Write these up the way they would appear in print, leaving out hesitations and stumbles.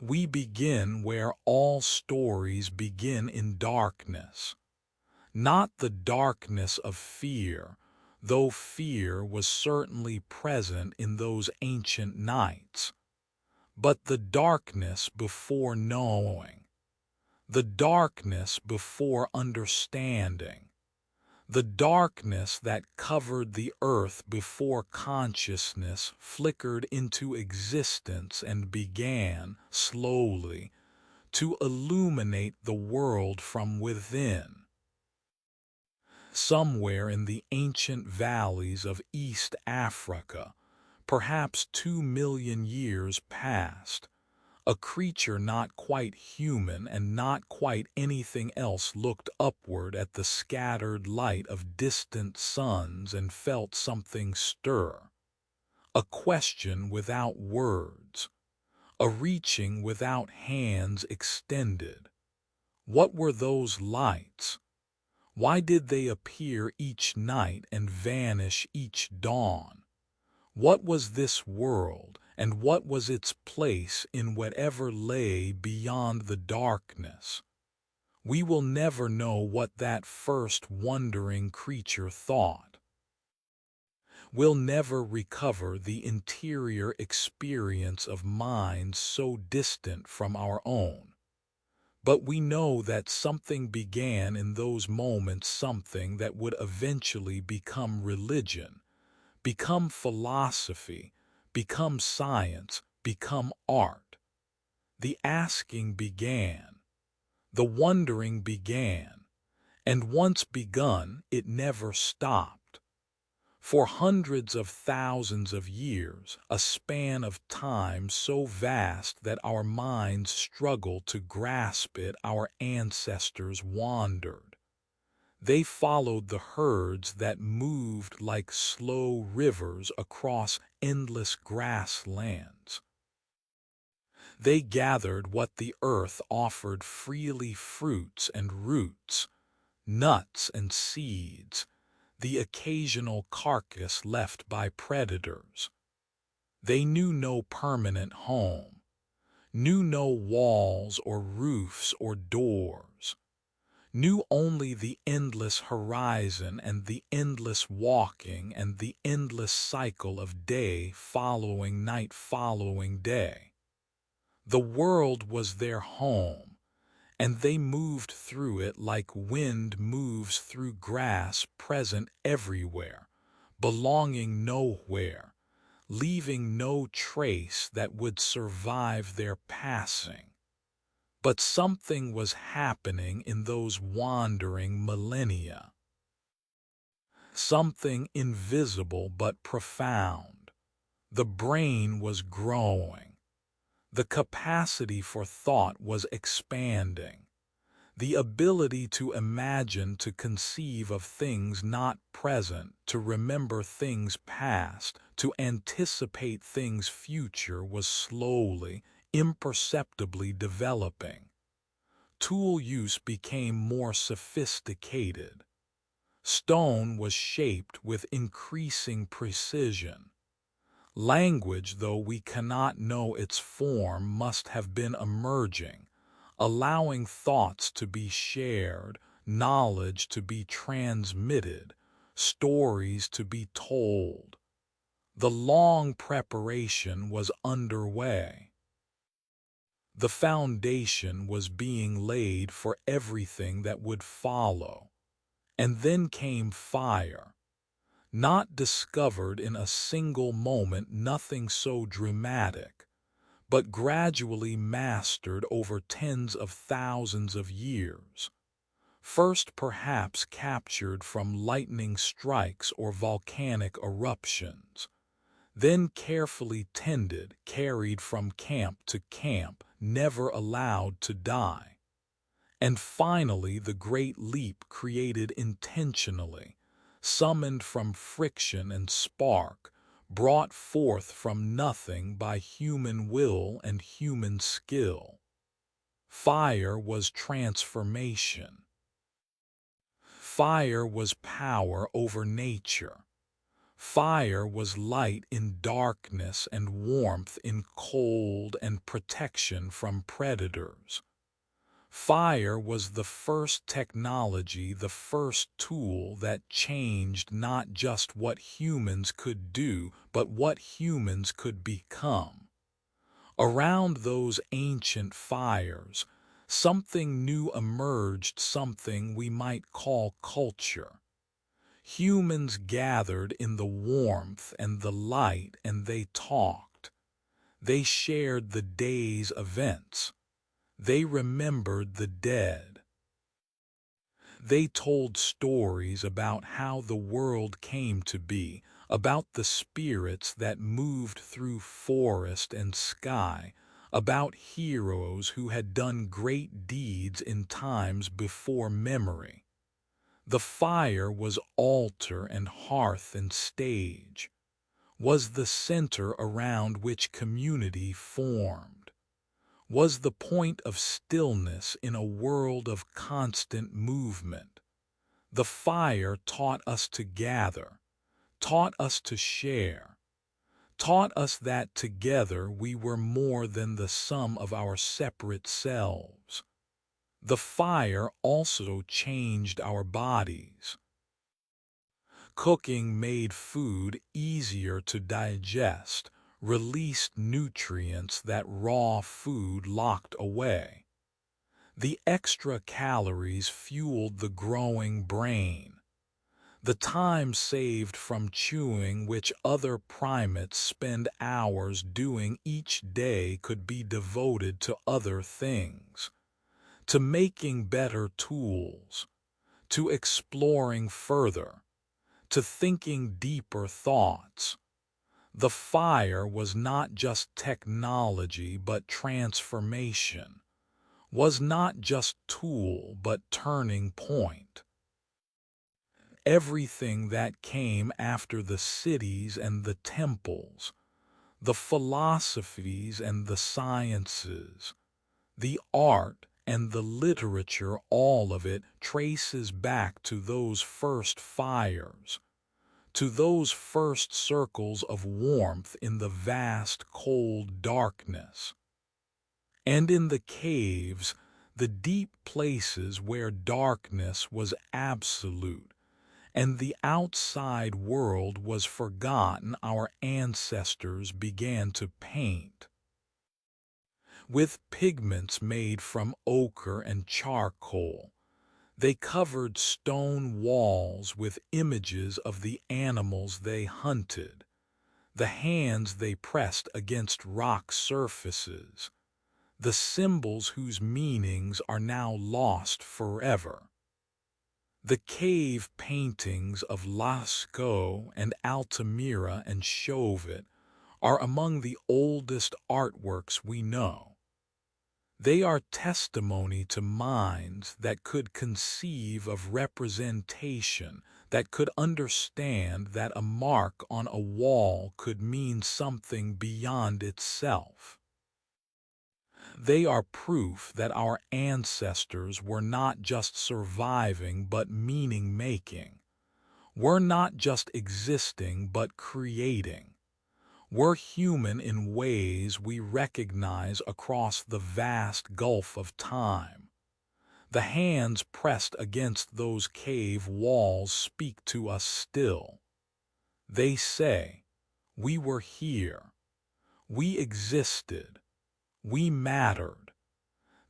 We begin where all stories begin, in darkness. Not the darkness of fear, though fear was certainly present in those ancient nights, but the darkness before knowing, the darkness before understanding, the darkness that covered the earth before consciousness flickered into existence and began, slowly, to illuminate the world from within. Somewhere in the ancient valleys of East Africa, perhaps 2 million years past, a creature not quite human and not quite anything else looked upward at the scattered light of distant suns and felt something stir. A question without words, a reaching without hands extended. What were those lights? Why did they appear each night and vanish each dawn? What was this world, and what was its place in whatever lay beyond the darkness? We will never know what that first wondering creature thought. We'll never recover the interior experience of minds so distant from our own. But we know that something began in those moments, something that would eventually become religion, become philosophy, become science, become art. The asking began, the wondering began, and once begun, it never stopped. For hundreds of thousands of years, a span of time so vast that our minds struggle to grasp it, our ancestors wandered. They followed the herds that moved like slow rivers across endless grasslands. They gathered what the earth offered freely, fruits and roots, nuts and seeds, the occasional carcass left by predators. They knew no permanent home, knew no walls or roofs or doors, knew only the endless horizon and the endless walking and the endless cycle of day following night following day. The world was their home, and they moved through it like wind moves through grass, present everywhere, belonging nowhere, leaving no trace that would survive their passing. But something was happening in those wandering millennia. Something invisible but profound. The brain was growing. The capacity for thought was expanding. The ability to imagine, to conceive of things not present, to remember things past, to anticipate things future was slowly, imperceptibly developing. Tool use became more sophisticated. Stone was shaped with increasing precision. Language, though we cannot know its form, must have been emerging, allowing thoughts to be shared, knowledge to be transmitted, stories to be told. The long preparation was underway. The foundation was being laid for everything that would follow. And then came fire. Not discovered in a single moment, nothing so dramatic, but gradually mastered over tens of thousands of years. First perhaps captured from lightning strikes or volcanic eruptions, then carefully tended, carried from camp to camp, never allowed to die. And finally the great leap created intentionally, summoned from friction and spark, brought forth from nothing by human will and human skill. Fire was transformation. Fire was power over nature. Fire was light in darkness and warmth in cold and protection from predators. Fire was the first technology, the first tool that changed not just what humans could do, but what humans could become. Around those ancient fires, something new emerged, something we might call culture. Humans gathered in the warmth and the light, and they talked. They shared the day's events. They remembered the dead. They told stories about how the world came to be, about the spirits that moved through forest and sky, about heroes who had done great deeds in times before memory. The fire was altar and hearth and stage, was the center around which community formed, was the point of stillness in a world of constant movement. The fire taught us to gather, taught us to share, taught us that together we were more than the sum of our separate selves. The fire also changed our bodies. Cooking made food easier to digest, released nutrients that raw food locked away. The extra calories fueled the growing brain. The time saved from chewing, which other primates spend hours doing each day, could be devoted to other things, to making better tools, to exploring further, to thinking deeper thoughts. The fire was not just technology but transformation, was not just tool but turning point. Everything that came after the cities and the temples, the philosophies and the sciences, the art and the literature, all of it traces back to those first fires, to those first circles of warmth in the vast cold darkness. And in the caves, the deep places where darkness was absolute, and the outside world was forgotten, our ancestors began to paint. With pigments made from ochre and charcoal, they covered stone walls with images of the animals they hunted, the hands they pressed against rock surfaces, the symbols whose meanings are now lost forever. The cave paintings of Lascaux and Altamira and Chauvet are among the oldest artworks we know. They are testimony to minds that could conceive of representation, that could understand that a mark on a wall could mean something beyond itself. They are proof that our ancestors were not just surviving but meaning-making, were not just existing but creating, were human in ways we recognize across the vast gulf of time. The hands pressed against those cave walls speak to us still. They say, "We were here. We existed. We mattered."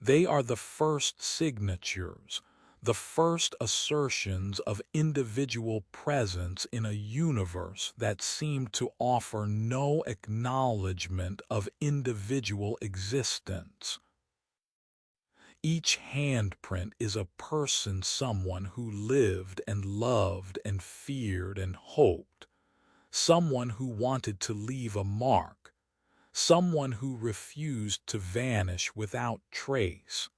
They are the first signatures, the first assertions of individual presence in a universe that seemed to offer no acknowledgement of individual existence. Each handprint is a person, someone who lived and loved and feared and hoped, someone who wanted to leave a mark, someone who refused to vanish without trace.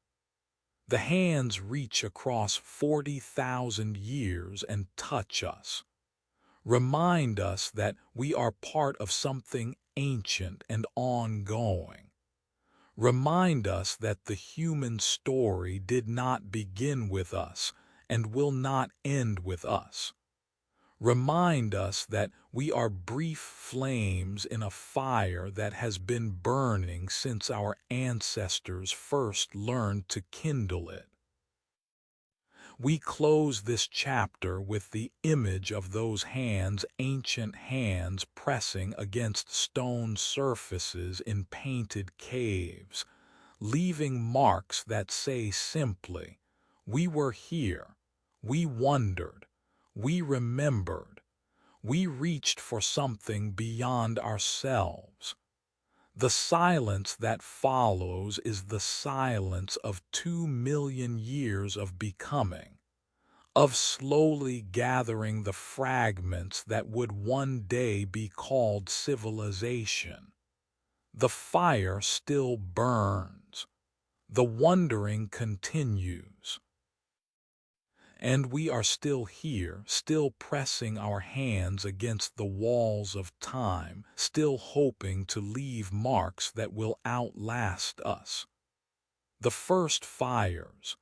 The hands reach across 40,000 years and touch us, remind us that we are part of something ancient and ongoing, remind us that the human story did not begin with us and will not end with us, remind us that we are brief flames in a fire that has been burning since our ancestors first learned to kindle it. We close this chapter with the image of those hands, ancient hands pressing against stone surfaces in painted caves, leaving marks that say simply, "We were here, we wondered, we remembered, we reached for something beyond ourselves." The silence that follows is the silence of 2 million years of becoming, of slowly gathering the fragments that would one day be called civilization. The fire still burns. The wondering continues. And we are still here, still pressing our hands against the walls of time, still hoping to leave marks that will outlast us. The first fires,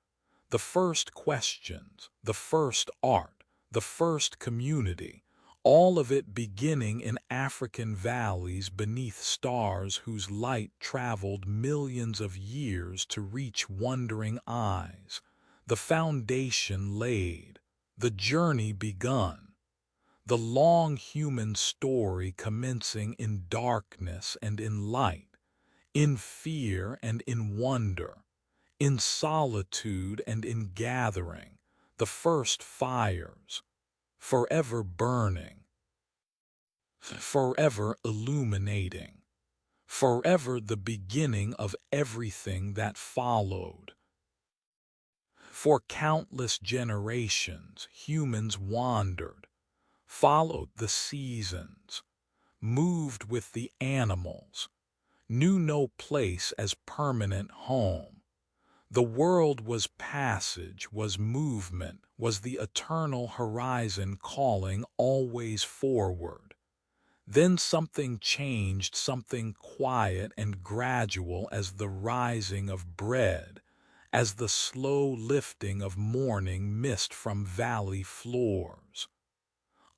the first questions, the first art, the first community, all of it beginning in African valleys beneath stars whose light traveled millions of years to reach wondering eyes. The foundation laid, the journey begun, the long human story commencing in darkness and in light, in fear and in wonder, in solitude and in gathering, the first fires, forever burning, forever illuminating, forever the beginning of everything that followed. For countless generations, humans wandered, followed the seasons, moved with the animals, knew no place as permanent home. The world was passage, was movement, was the eternal horizon calling always forward. Then something changed, something quiet and gradual as the rising of bread, as the slow lifting of morning mist from valley floors.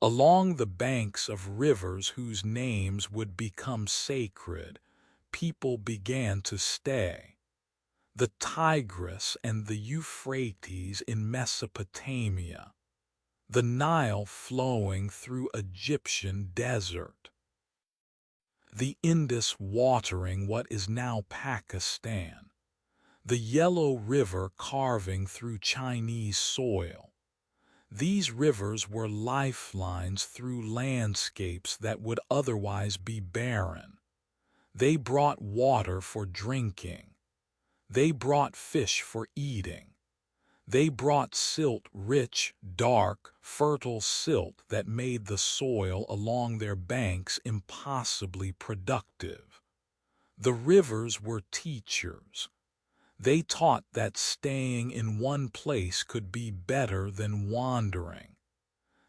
Along the banks of rivers whose names would become sacred, people began to stay. The Tigris and the Euphrates in Mesopotamia, the Nile flowing through Egyptian desert, the Indus watering what is now Pakistan, the Yellow River carving through Chinese soil. These rivers were lifelines through landscapes that would otherwise be barren. They brought water for drinking. They brought fish for eating. They brought silt, rich, dark, fertile silt that made the soil along their banks impossibly productive. The rivers were teachers. They taught that staying in one place could be better than wandering.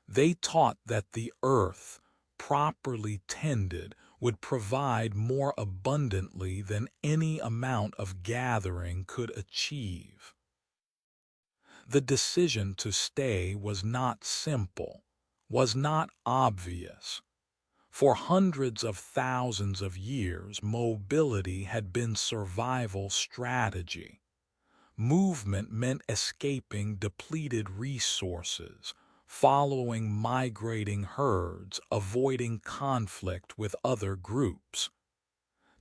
They taught that the earth, properly tended, would provide more abundantly than any amount of gathering could achieve. The decision to stay was not simple, was not obvious. For hundreds of thousands of years, mobility had been survival strategy. Movement meant escaping depleted resources, following migrating herds, avoiding conflict with other groups.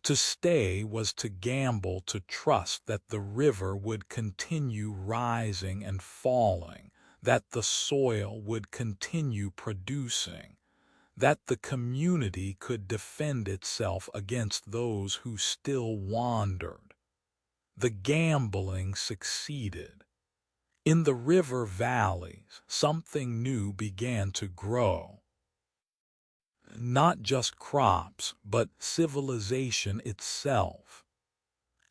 To stay was to gamble, to trust that the river would continue rising and falling, that the soil would continue producing, that the community could defend itself against those who still wandered. The gambling succeeded. In the river valleys, something new began to grow. Not just crops, but civilization itself.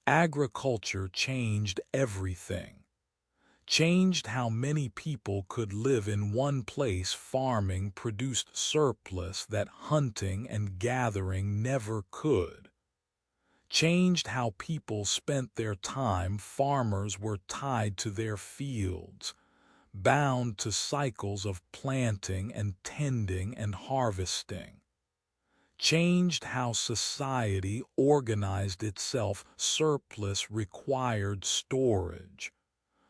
Agriculture changed everything. Changed how many people could live in one place. Farming produced surplus that hunting and gathering never could. Changed how people spent their time. Farmers were tied to their fields. bound to cycles of planting and tending and harvesting, changed how society organized itself. Surplus required storage.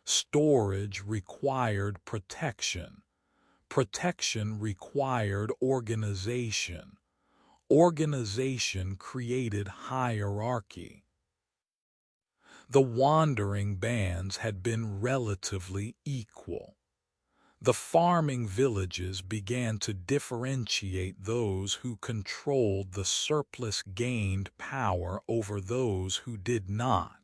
Storage required protection. Protection required organization. Organization created hierarchy. The wandering bands had been relatively equal. The farming villages began to differentiate. Those who controlled the surplus gained power over those who did not.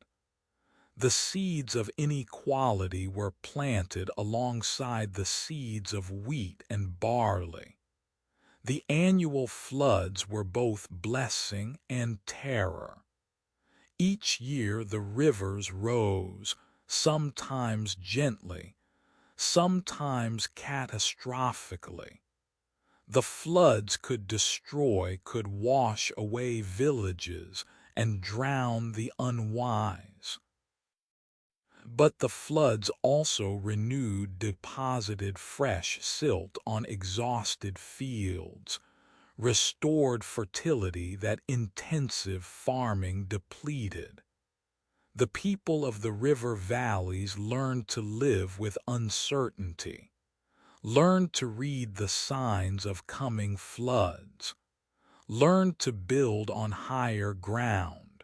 The seeds of inequality were planted alongside the seeds of wheat and barley. The annual floods were both blessing and terror. Each year the rivers rose, sometimes gently, sometimes catastrophically. The floods could destroy, could wash away villages and drown the unwise. But the floods also renewed, deposited fresh silt on exhausted fields, restored fertility that intensive farming depleted. The people of the river valleys learned to live with uncertainty, learned to read the signs of coming floods, learned to build on higher ground,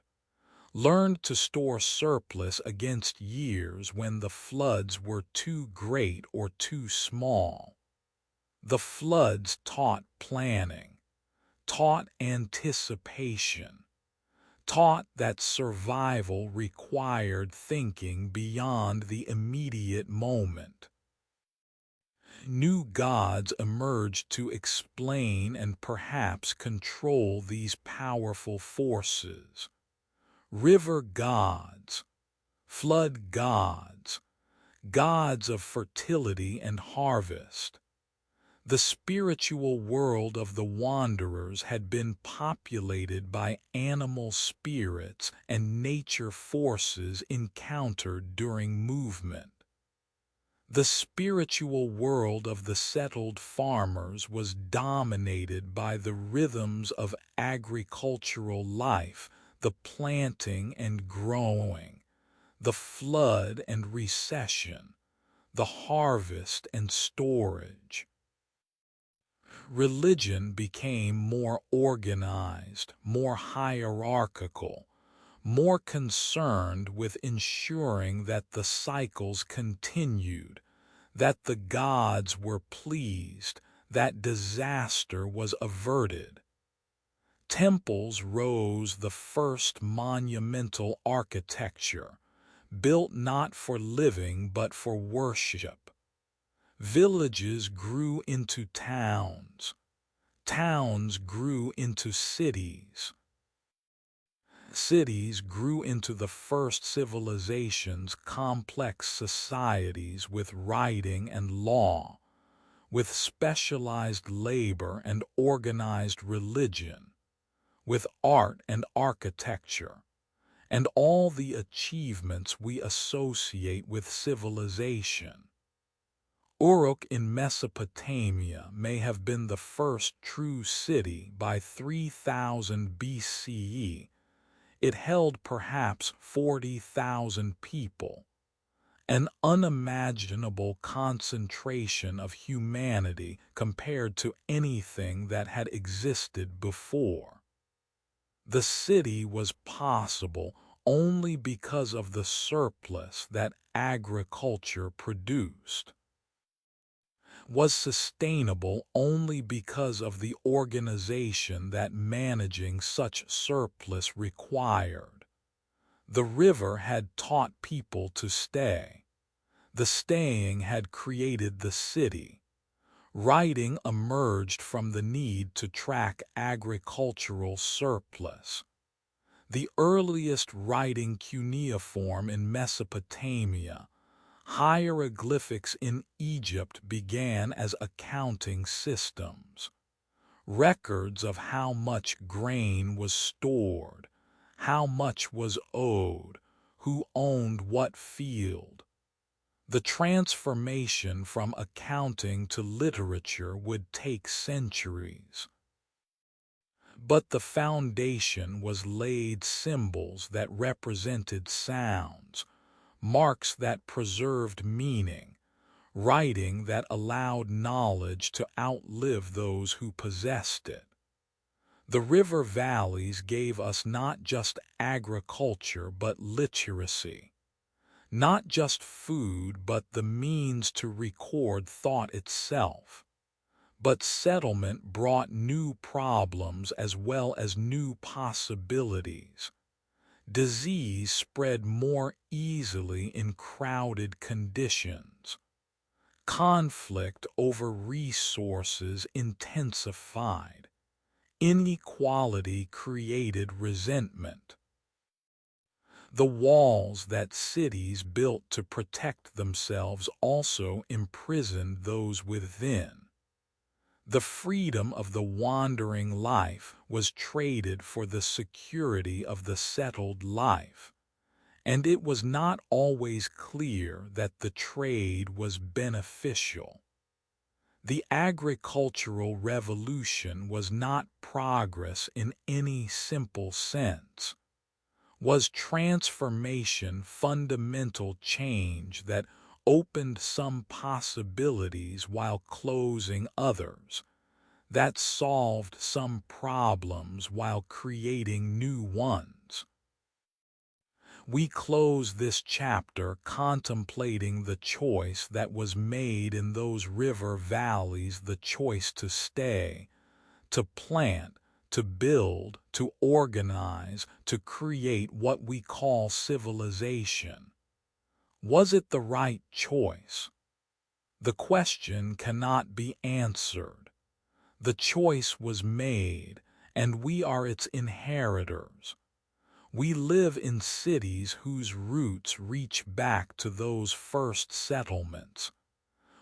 learned to store surplus against years when the floods were too great or too small. The floods taught planning, taught anticipation, taught that survival required thinking beyond the immediate moment. New gods emerged to explain and perhaps control these powerful forces. River gods, flood gods, gods of fertility and harvest. The spiritual world of the wanderers had been populated by animal spirits and nature forces encountered during movement. The spiritual world of the settled farmers was dominated by the rhythms of agricultural life, the planting and growing, the flood and recession, the harvest and storage. Religion became more organized, more hierarchical, more concerned with ensuring that the cycles continued, that the gods were pleased, that disaster was averted. Temples rose, the first monumental architecture, built not for living but for worship. Villages grew into towns. Towns grew into cities. Cities grew into the first civilizations, complex societies with writing and law, with specialized labor and organized religion, with art and architecture, and all the achievements we associate with civilization. Uruk in Mesopotamia may have been the first true city by 3000 BCE. It held perhaps 40,000 people, an unimaginable concentration of humanity compared to anything that had existed before. The city was possible only because of the surplus that agriculture produced, was sustainable only because of the organization that managing such surplus required. The river had taught people to stay. The staying had created the city. Writing emerged from the need to track agricultural surplus. The earliest writing cuneiform in Mesopotamia, hieroglyphics in Egypt, began as accounting systems. Records of how much grain was stored, how much was owed, who owned what field. The transformation from accounting to literature would take centuries. But the foundation was laid: symbols that represented sounds, marks that preserved meaning, writing that allowed knowledge to outlive those who possessed it. The river valleys gave us not just agriculture but literacy, not just food but the means to record thought itself. But settlement brought new problems as well as new possibilities. Disease spread more easily in crowded conditions. Conflict over resources intensified. Inequality created resentment. The walls that cities built to protect themselves also imprisoned those within. The freedom of the wandering life was traded for the security of the settled life, and it was not always clear that the trade was beneficial. The agricultural revolution was not progress in any simple sense. Was transformation fundamental change that opened some possibilities while closing others, that solved some problems while creating new ones? We close this chapter contemplating the choice that was made in those river valleys: the choice to stay, to plant, to build, to organize, to create what we call civilization. Was it the right choice? The question cannot be answered. The choice was made, and we are its inheritors. We live in cities whose roots reach back to those first settlements.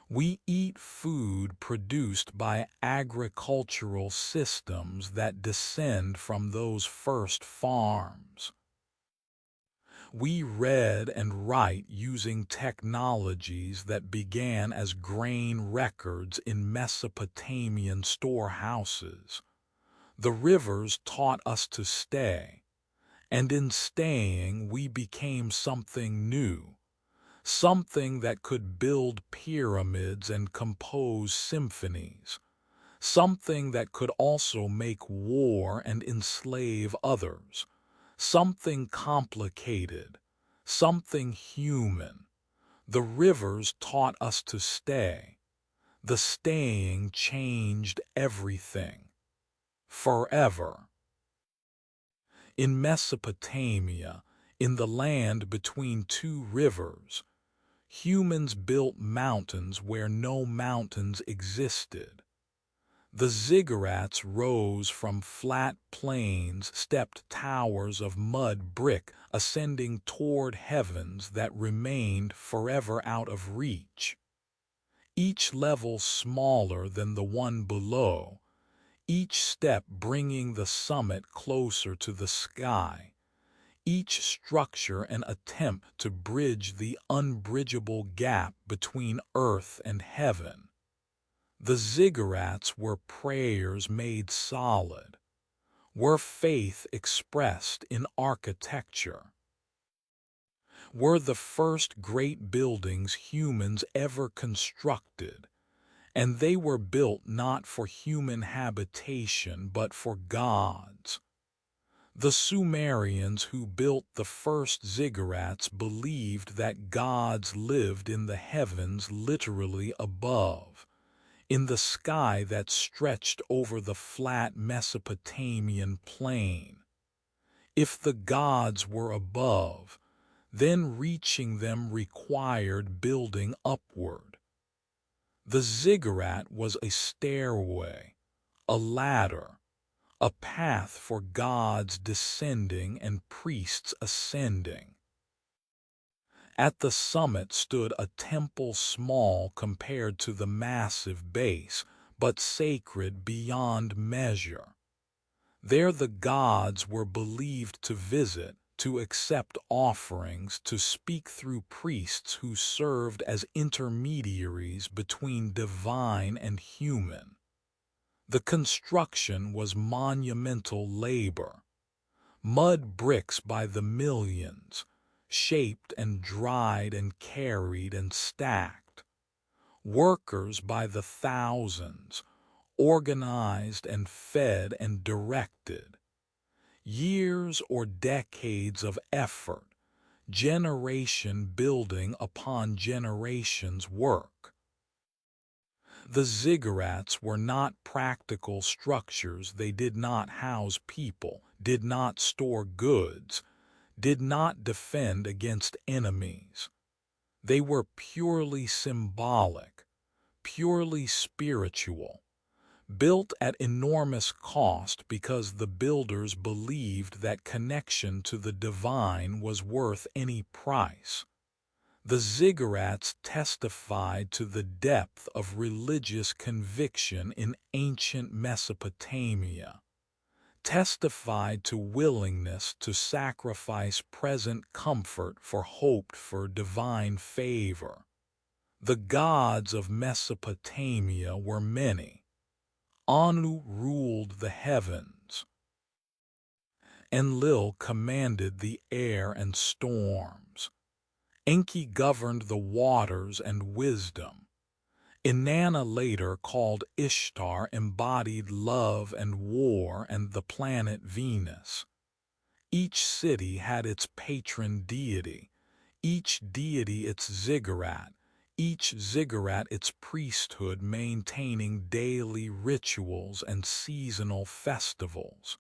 We eat food produced by agricultural systems that descend from those first farms. We read and write using technologies that began as grain records in Mesopotamian storehouses. The rivers taught us to stay, and in staying we became something new, something that could build pyramids and compose symphonies, something that could also make war and enslave others, something complicated, something human. The rivers taught us to stay. The staying changed everything. Forever. In Mesopotamia, in the land between two rivers, humans built mountains where no mountains existed. The ziggurats rose from flat plains, stepped towers of mud brick ascending toward heavens that remained forever out of reach. Each level smaller than the one below, each step bringing the summit closer to the sky, each structure an attempt to bridge the unbridgeable gap between earth and heaven. The ziggurats were prayers made solid, were faith expressed in architecture, were the first great buildings humans ever constructed, and they were built not for human habitation but for gods. The Sumerians who built the first ziggurats believed that gods lived in the heavens, literally above, in the sky that stretched over the flat Mesopotamian plain. If the gods were above, then reaching them required building upward. The ziggurat was a stairway, a ladder, a path for gods descending and priests ascending. At the summit stood a temple, small compared to the massive base, but sacred beyond measure. There the gods were believed to visit, to accept offerings, to speak through priests who served as intermediaries between divine and human. The construction was monumental labor. Mud bricks by the millions, shaped and dried and carried and stacked. Workers by the thousands, organized and fed and directed. Years or decades of effort, generation building upon generation's work. The ziggurats were not practical structures. They did not house people, did not store goods, did not defend against enemies. They were purely symbolic, purely spiritual, built at enormous cost because the builders believed that connection to the divine was worth any price. The ziggurats testified to the depth of religious conviction in ancient Mesopotamia, testified to willingness to sacrifice present comfort for hoped-for divine favor. The gods of Mesopotamia were many. Anu ruled the heavens. Enlil commanded the air and storms. Enki governed the waters and wisdom. Inanna, later called Ishtar, embodied love and war and the planet Venus. Each city had its patron deity, each deity its ziggurat, each ziggurat its priesthood, maintaining daily rituals and seasonal festivals.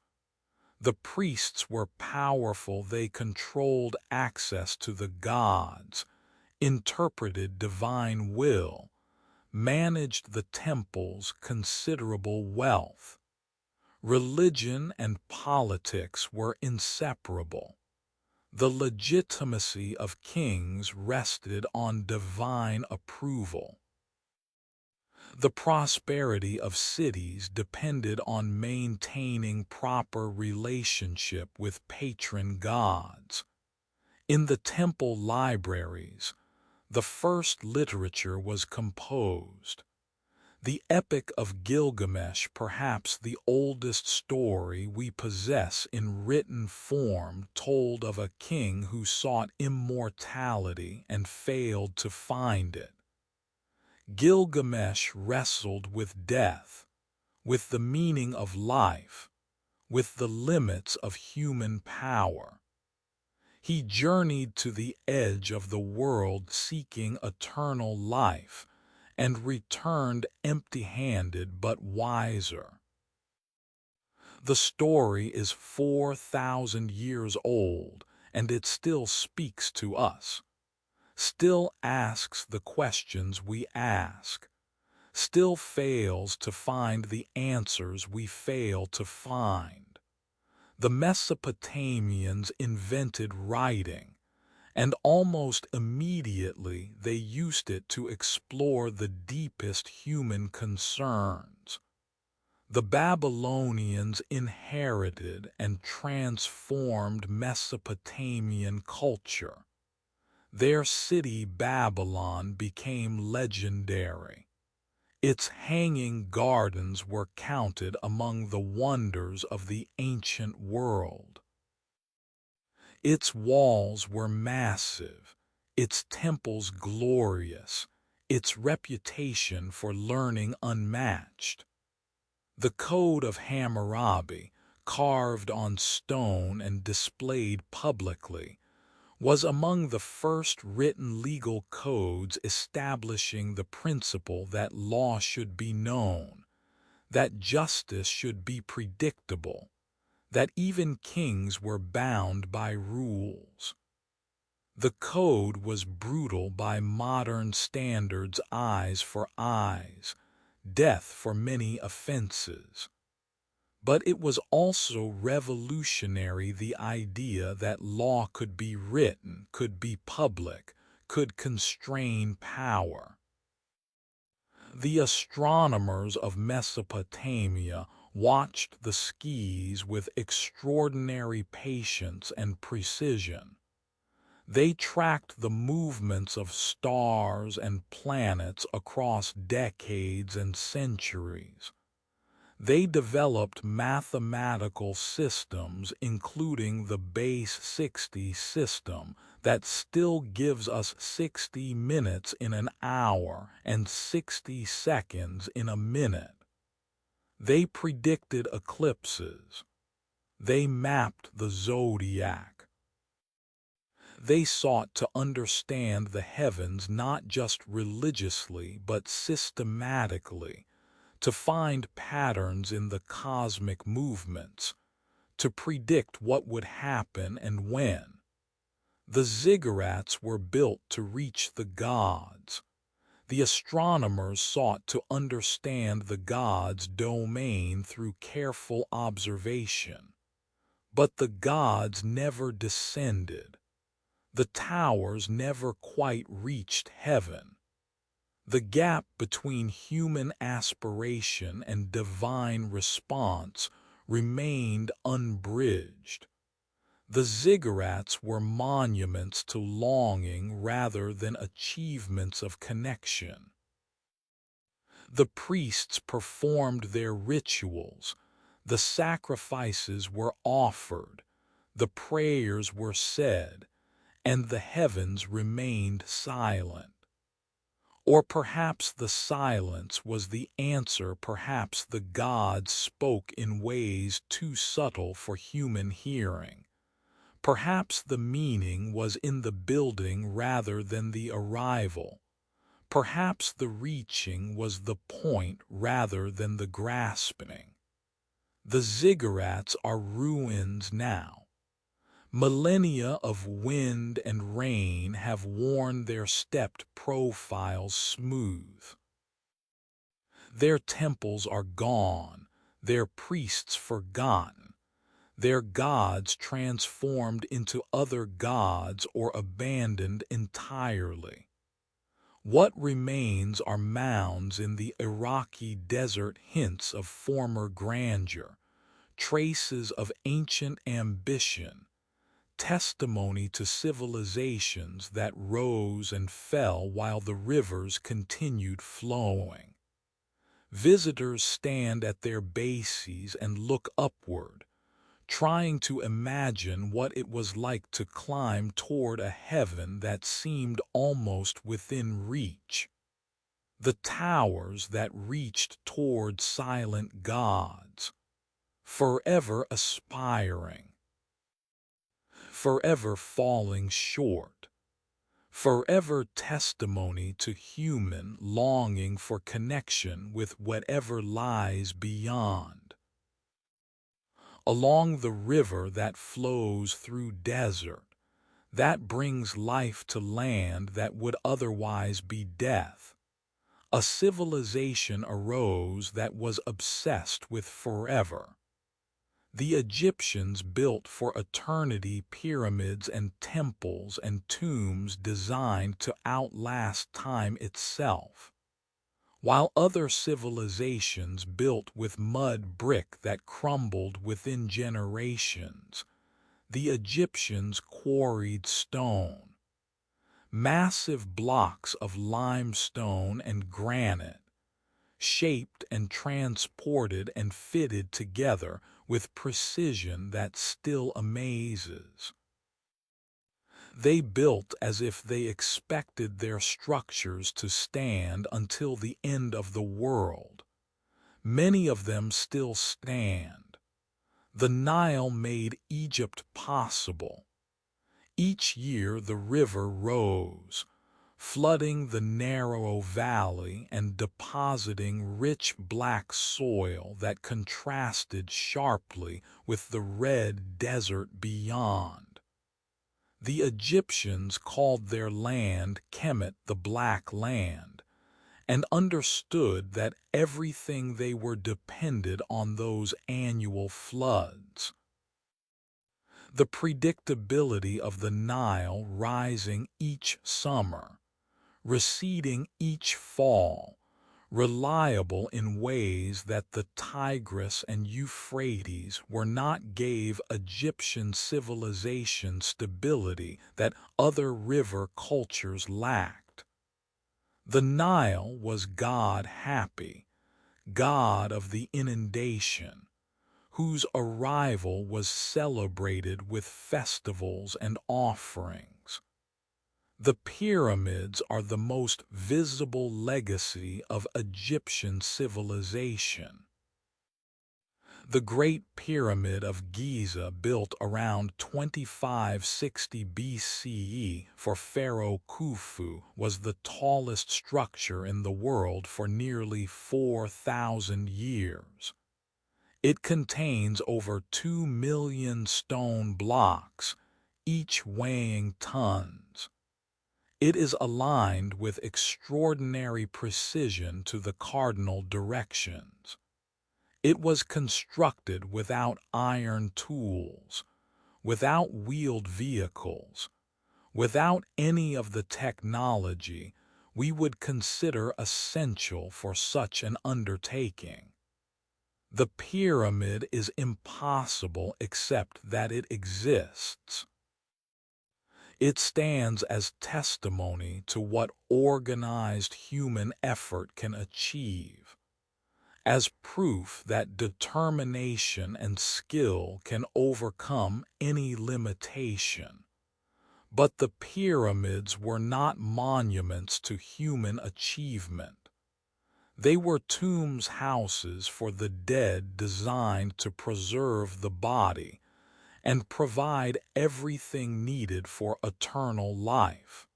The priests were powerful. They controlled access to the gods, interpreted divine will, managed the temple's considerable wealth. Religion and politics were inseparable. The legitimacy of kings rested on divine approval. The prosperity of cities depended on maintaining proper relationship with patron gods. In the temple libraries, the first literature was composed. The Epic of Gilgamesh, perhaps the oldest story we possess in written form, told of a king who sought immortality and failed to find it. Gilgamesh wrestled with death, with the meaning of life, with the limits of human power. He journeyed to the edge of the world seeking eternal life, and returned empty-handed but wiser. The story is 4,000 years old, and it still speaks to us, still asks the questions we ask, still fails to find the answers we fail to find. The Mesopotamians invented writing, and almost immediately they used it to explore the deepest human concerns. The Babylonians inherited and transformed Mesopotamian culture. Their city Babylon became legendary. Its hanging gardens were counted among the wonders of the ancient world. Its walls were massive, its temples glorious, its reputation for learning unmatched. The Code of Hammurabi, carved on stone and displayed publicly, was among the first written legal codes establishing the principle that law should be known, that justice should be predictable, that even kings were bound by rules. The code was brutal by modern standards: eyes for eyes, death for many offenses. But it was also revolutionary, the idea that law could be written, could be public, could constrain power. The astronomers of Mesopotamia watched the skies with extraordinary patience and precision. They tracked the movements of stars and planets across decades and centuries. They developed mathematical systems, including the base 60 system that still gives us 60 minutes in an hour and 60 seconds in a minute. They predicted eclipses. They mapped the zodiac. They sought to understand the heavens not just religiously but systematically, to find patterns in the cosmic movements, to predict what would happen and when. The ziggurats were built to reach the gods. The astronomers sought to understand the gods' domain through careful observation. But the gods never descended. The towers never quite reached heaven. The gap between human aspiration and divine response remained unbridged. The ziggurats were monuments to longing rather than achievements of connection. The priests performed their rituals, the sacrifices were offered, the prayers were said, and the heavens remained silent. Or perhaps the silence was the answer, perhaps the gods spoke in ways too subtle for human hearing. Perhaps the meaning was in the building rather than the arrival. Perhaps the reaching was the point rather than the grasping. The ziggurats are ruins now. Millennia of wind and rain have worn their stepped profiles smooth. Their temples are gone, their priests forgotten, their gods transformed into other gods or abandoned entirely. What remains are mounds in the Iraqi desert, hints of former grandeur, traces of ancient ambition, testimony to civilizations that rose and fell while the rivers continued flowing. Visitors stand at their bases and look upward, trying to imagine what it was like to climb toward a heaven that seemed almost within reach. The towers that reached toward silent gods, forever aspiring, forever falling short, forever testimony to human longing for connection with whatever lies beyond. Along the river that flows through desert, that brings life to land that would otherwise be death, a civilization arose that was obsessed with forever. The Egyptians built for eternity pyramids and temples and tombs designed to outlast time itself, while other civilizations built with mud brick that crumbled within generations. The Egyptians quarried stone, massive blocks of limestone and granite, shaped and transported and fitted together with precision that still amazes. They built as if they expected their structures to stand until the end of the world. Many of them still stand. The Nile made Egypt possible. Each year the river rose, flooding the narrow valley and depositing rich black soil that contrasted sharply with the red desert beyond. The Egyptians called their land Kemet, the Black Land, and understood that everything they were depended on those annual floods. The predictability of the Nile rising each summer, receding each fall, reliable in ways that the Tigris and Euphrates were not, gave Egyptian civilization stability that other river cultures lacked. The Nile was God happy, God of the inundation, whose arrival was celebrated with festivals and offerings. The pyramids are the most visible legacy of Egyptian civilization. The Great Pyramid of Giza, built around 2560 BCE for Pharaoh Khufu, was the tallest structure in the world for nearly 4,000 years. It contains over 2 million stone blocks, each weighing tons. It is aligned with extraordinary precision to the cardinal directions. It was constructed without iron tools, without wheeled vehicles, without any of the technology we would consider essential for such an undertaking. The pyramid is impossible except that it exists. It stands as testimony to what organized human effort can achieve, as proof that determination and skill can overcome any limitation. But the pyramids were not monuments to human achievement. They were tombs, houses for the dead, designed to preserve the body and provide everything needed for eternal life.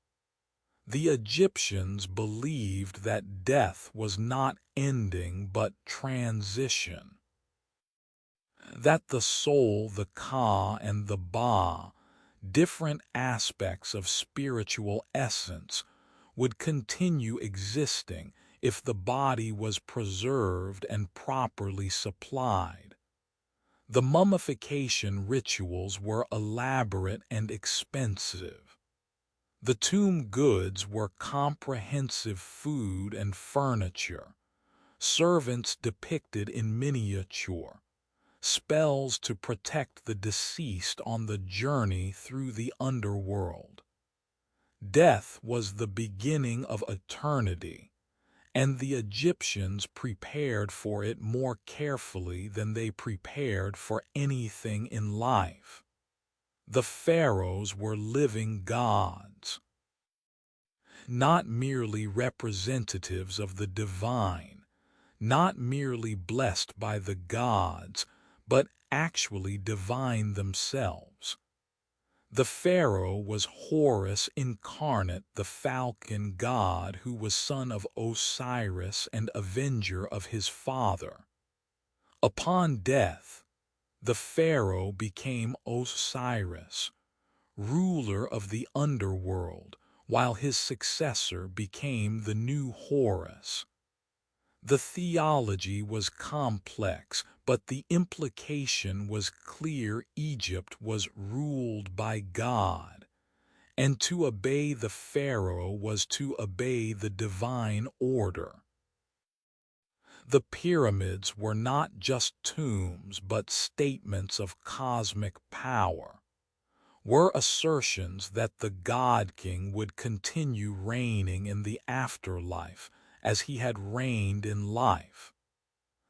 The Egyptians believed that death was not ending but transition, that the soul, the Ka and the Ba, different aspects of spiritual essence, would continue existing if the body was preserved and properly supplied. The mummification rituals were elaborate and expensive. The tomb goods were comprehensive: food and furniture, servants depicted in miniature, spells to protect the deceased on the journey through the underworld. Death was the beginning of eternity, and the Egyptians prepared for it more carefully than they prepared for anything in life. The pharaohs were living gods, not merely representatives of the divine, not merely blessed by the gods, but actually divine themselves. The pharaoh was Horus incarnate, the falcon god who was son of Osiris and avenger of his father. Upon death, the pharaoh became Osiris, ruler of the underworld, while his successor became the new Horus. The theology was complex, but the implication was clear: Egypt was ruled by God, and to obey the pharaoh was to obey the divine order. The pyramids were not just tombs but statements of cosmic power, were assertions that the God-King would continue reigning in the afterlife as he had reigned in life.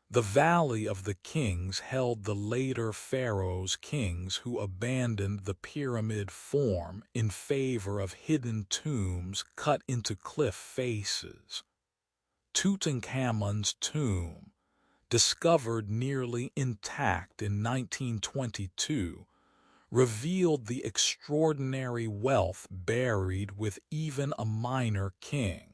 The Valley of the Kings held the later pharaohs, kings who abandoned the pyramid form in favor of hidden tombs cut into cliff faces. Tutankhamun's tomb, discovered nearly intact in 1922, revealed the extraordinary wealth buried with even a minor king.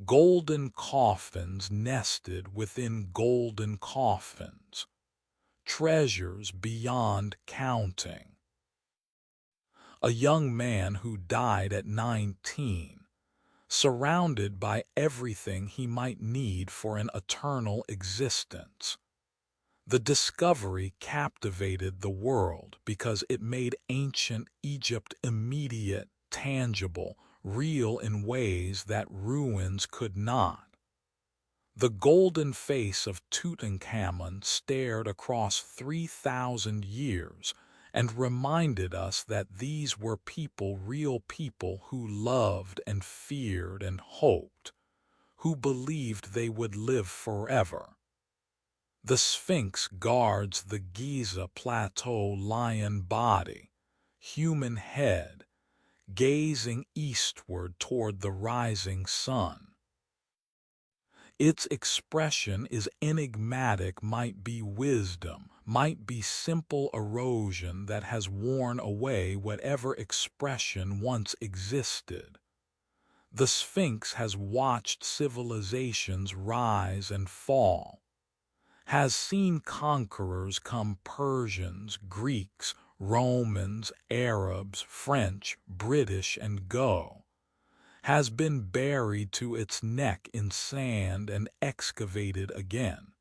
Golden coffins nested within golden coffins, treasures beyond counting. A young man who died at 19, surrounded by everything he might need for an eternal existence. The discovery captivated the world because it made ancient Egypt immediate, tangible, real in ways that ruins could not. The golden face of Tutankhamun stared across 3,000 years and reminded us that these were people, real people who loved and feared and hoped, who believed they would live forever. The Sphinx guards the Giza Plateau, lion body, human head, gazing eastward toward the rising sun. Its expression is enigmatic, might be wisdom, might be simple erosion that has worn away whatever expression once existed. The Sphinx has watched civilizations rise and fall, has seen conquerors come, Persians, Greeks, Romans, Arabs, French, British, and go, has been buried to its neck in sand and excavated again,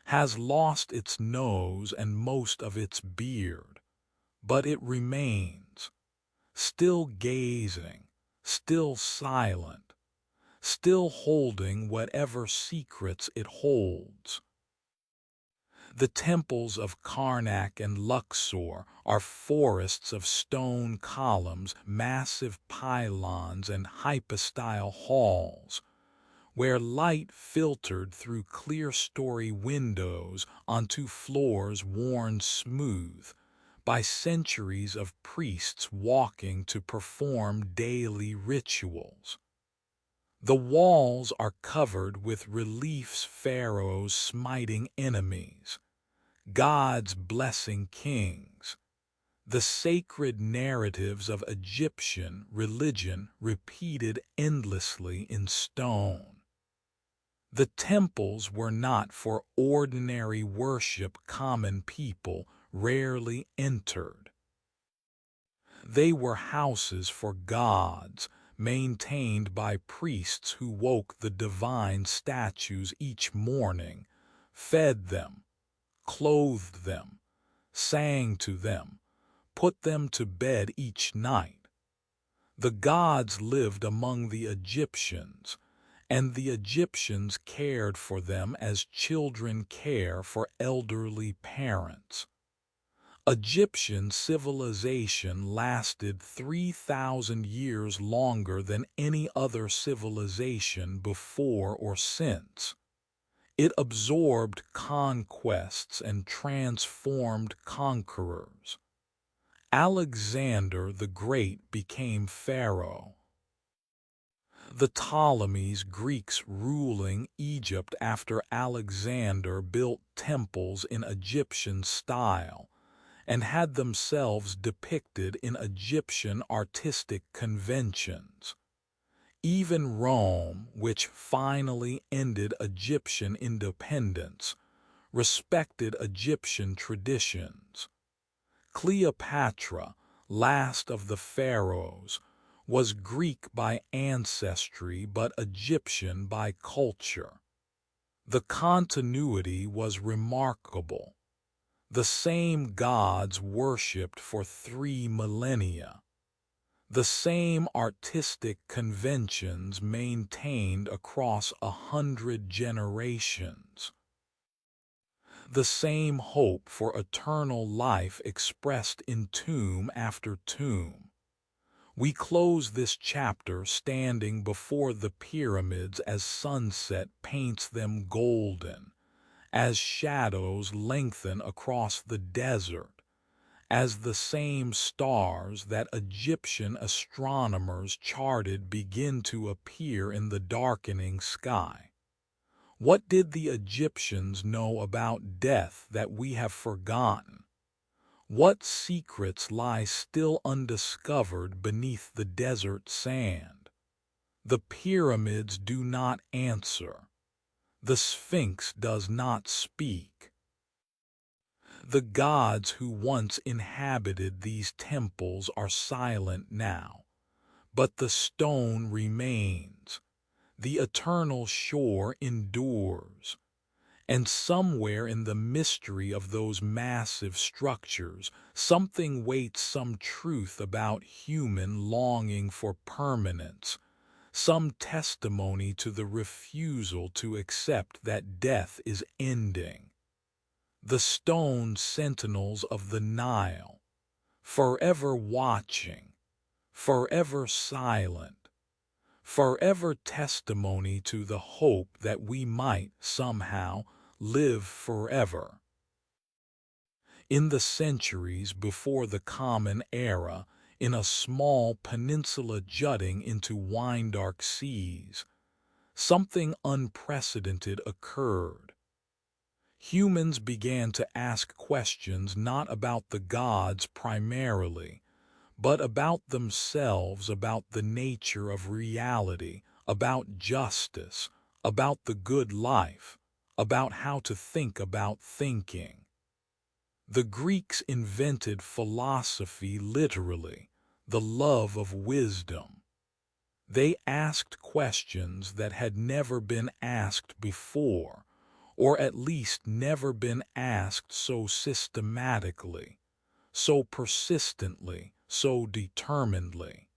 has lost its nose and most of its beard, but it remains, still gazing, still silent, still holding whatever secrets it holds. The temples of Karnak and Luxor are forests of stone columns, massive pylons, and hypostyle halls, where light filtered through clerestory windows onto floors worn smooth by centuries of priests walking to perform daily rituals. The walls are covered with reliefs, pharaohs smiting enemies, gods blessing kings, the sacred narratives of Egyptian religion repeated endlessly in stone. The temples were not for ordinary worship, common people rarely entered. They were houses for gods, maintained by priests who woke the divine statues each morning, fed them, clothed them, sang to them, put them to bed each night. The gods lived among the Egyptians, and the Egyptians cared for them as children care for elderly parents. Egyptian civilization lasted 3,000 years longer than any other civilization before or since. It absorbed conquests and transformed conquerors. Alexander the Great became pharaoh. The Ptolemies, Greeks ruling Egypt after Alexander, built temples in Egyptian style and had themselves depicted in Egyptian artistic conventions. Even Rome, which finally ended Egyptian independence, respected Egyptian traditions. Cleopatra, last of the pharaohs, was Greek by ancestry but Egyptian by culture. The continuity was remarkable. The same gods worshipped for 3 millennia. The same artistic conventions maintained across 100 generations. The same hope for eternal life expressed in tomb after tomb. We close this chapter standing before the pyramids as sunset paints them golden, as shadows lengthen across the desert, as the same stars that Egyptian astronomers charted begin to appear in the darkening sky. What did the Egyptians know about death that we have forgotten? What secrets lie still undiscovered beneath the desert sand? The pyramids do not answer. The Sphinx does not speak. The gods who once inhabited these temples are silent now, but the stone remains. The eternal shore endures. And somewhere in the mystery of those massive structures, something waits, some truth about human longing for permanence, some testimony to the refusal to accept that death is ending. The stone sentinels of the Nile, forever watching, forever silent, forever testimony to the hope that we might somehow live forever. In the centuries before the Common Era, in a small peninsula jutting into wine-dark seas, something unprecedented occurred. Humans began to ask questions not about the gods primarily, but about themselves, about the nature of reality, about justice, about the good life, about how to think about thinking. The Greeks invented philosophy literally, the love of wisdom. They asked questions that had never been asked before, or at least never been asked so systematically, so persistently, so determinedly.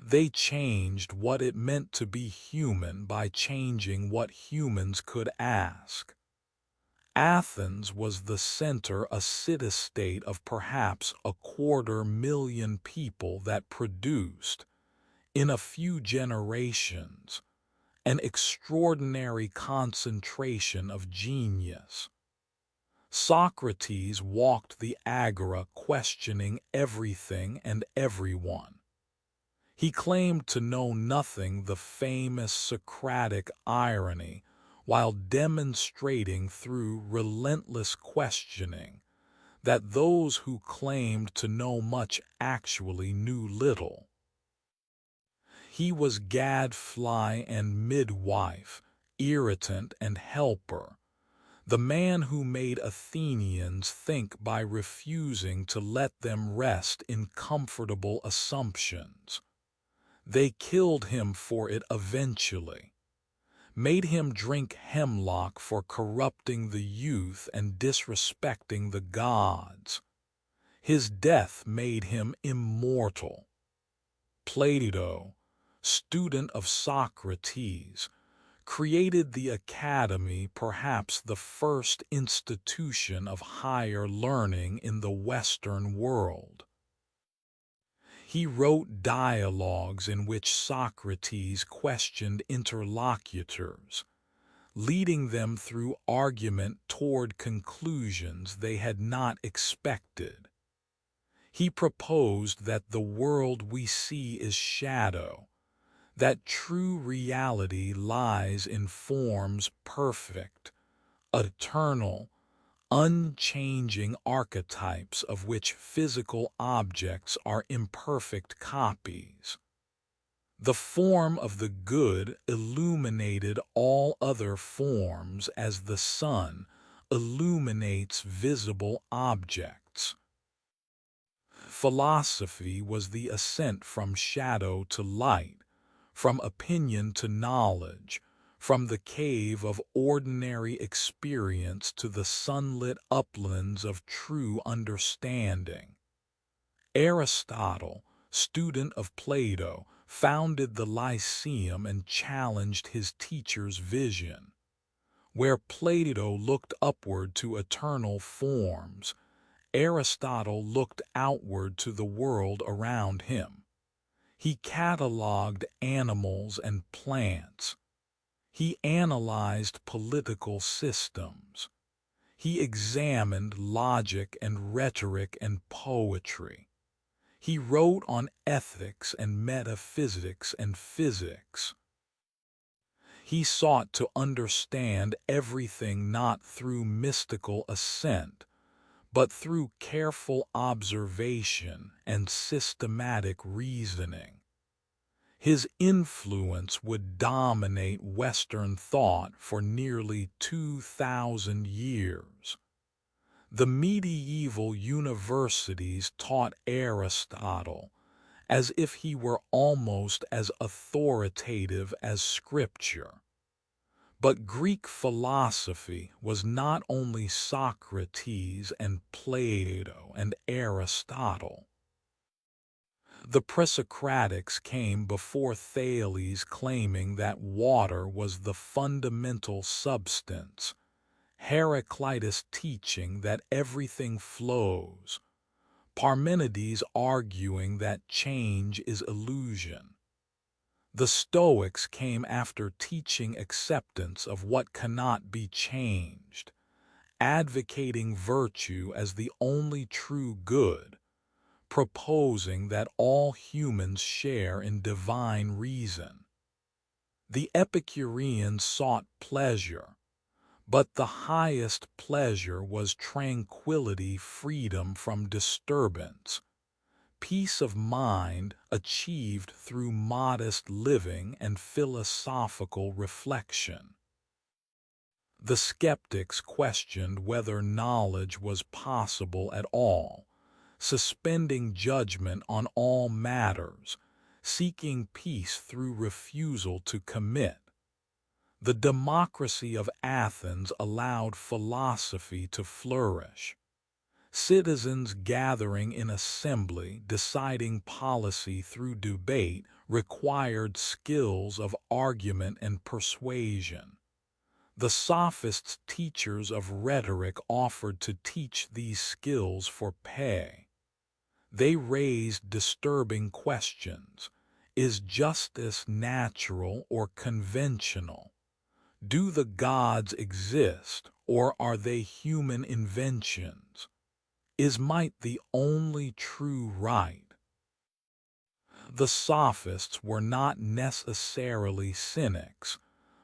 They changed what it meant to be human by changing what humans could ask. Athens was the center, a city-state of perhaps 250,000 people that produced, in a few generations, an extraordinary concentration of genius. Socrates walked the agora questioning everything and everyone. He claimed to know nothing, the famous Socratic irony, while demonstrating through relentless questioning that those who claimed to know much actually knew little. He was gadfly and midwife, irritant and helper, the man who made Athenians think by refusing to let them rest in comfortable assumptions. They killed him for it eventually, made him drink hemlock for corrupting the youth and disrespecting the gods. His death made him immortal. Plato, student of Socrates, created the academy, perhaps the first institution of higher learning in the Western world. He wrote dialogues in which Socrates questioned interlocutors, leading them through argument toward conclusions they had not expected. He proposed that the world we see is shadow, that true reality lies in forms perfect, eternal, unchanging archetypes of which physical objects are imperfect copies. The form of the good illuminated all other forms as the sun illuminates visible objects. Philosophy was the ascent from shadow to light, from opinion to knowledge, from the cave of ordinary experience to the sunlit uplands of true understanding. Aristotle, student of Plato, founded the Lyceum and challenged his teacher's vision. Where Plato looked upward to eternal forms, Aristotle looked outward to the world around him. He catalogued animals and plants. He analyzed political systems. He examined logic and rhetoric and poetry. He wrote on ethics and metaphysics and physics. He sought to understand everything not through mystical assent, but through careful observation and systematic reasoning. His influence would dominate Western thought for nearly 2,000 years. The medieval universities taught Aristotle as if he were almost as authoritative as Scripture. But Greek philosophy was not only Socrates and Plato and Aristotle. The Presocratics came before Thales, claiming that water was the fundamental substance, Heraclitus teaching that everything flows, Parmenides arguing that change is illusion. The Stoics came after teaching acceptance of what cannot be changed, advocating virtue as the only true good, proposing that all humans share in divine reason. The Epicureans sought pleasure, but the highest pleasure was tranquility, freedom from disturbance, peace of mind achieved through modest living and philosophical reflection. The skeptics questioned whether knowledge was possible at all, suspending judgment on all matters, seeking peace through refusal to commit. The democracy of Athens allowed philosophy to flourish. Citizens gathering in assembly, deciding policy through debate, required skills of argument and persuasion. The sophists, teachers of rhetoric, offered to teach these skills for pay. They raised disturbing questions. Is justice natural or conventional? Do the gods exist, or are they human inventions? Is might the only true right? The sophists were not necessarily cynics,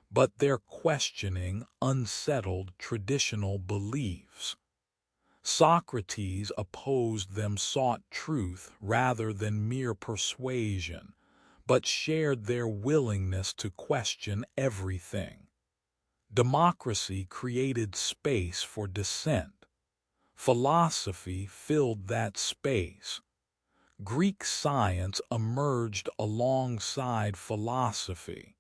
but their questioning unsettled traditional beliefs. Socrates opposed them, sought truth rather than mere persuasion, but shared their willingness to question everything. Democracy created space for dissent. Philosophy filled that space. Greek science emerged alongside philosophy.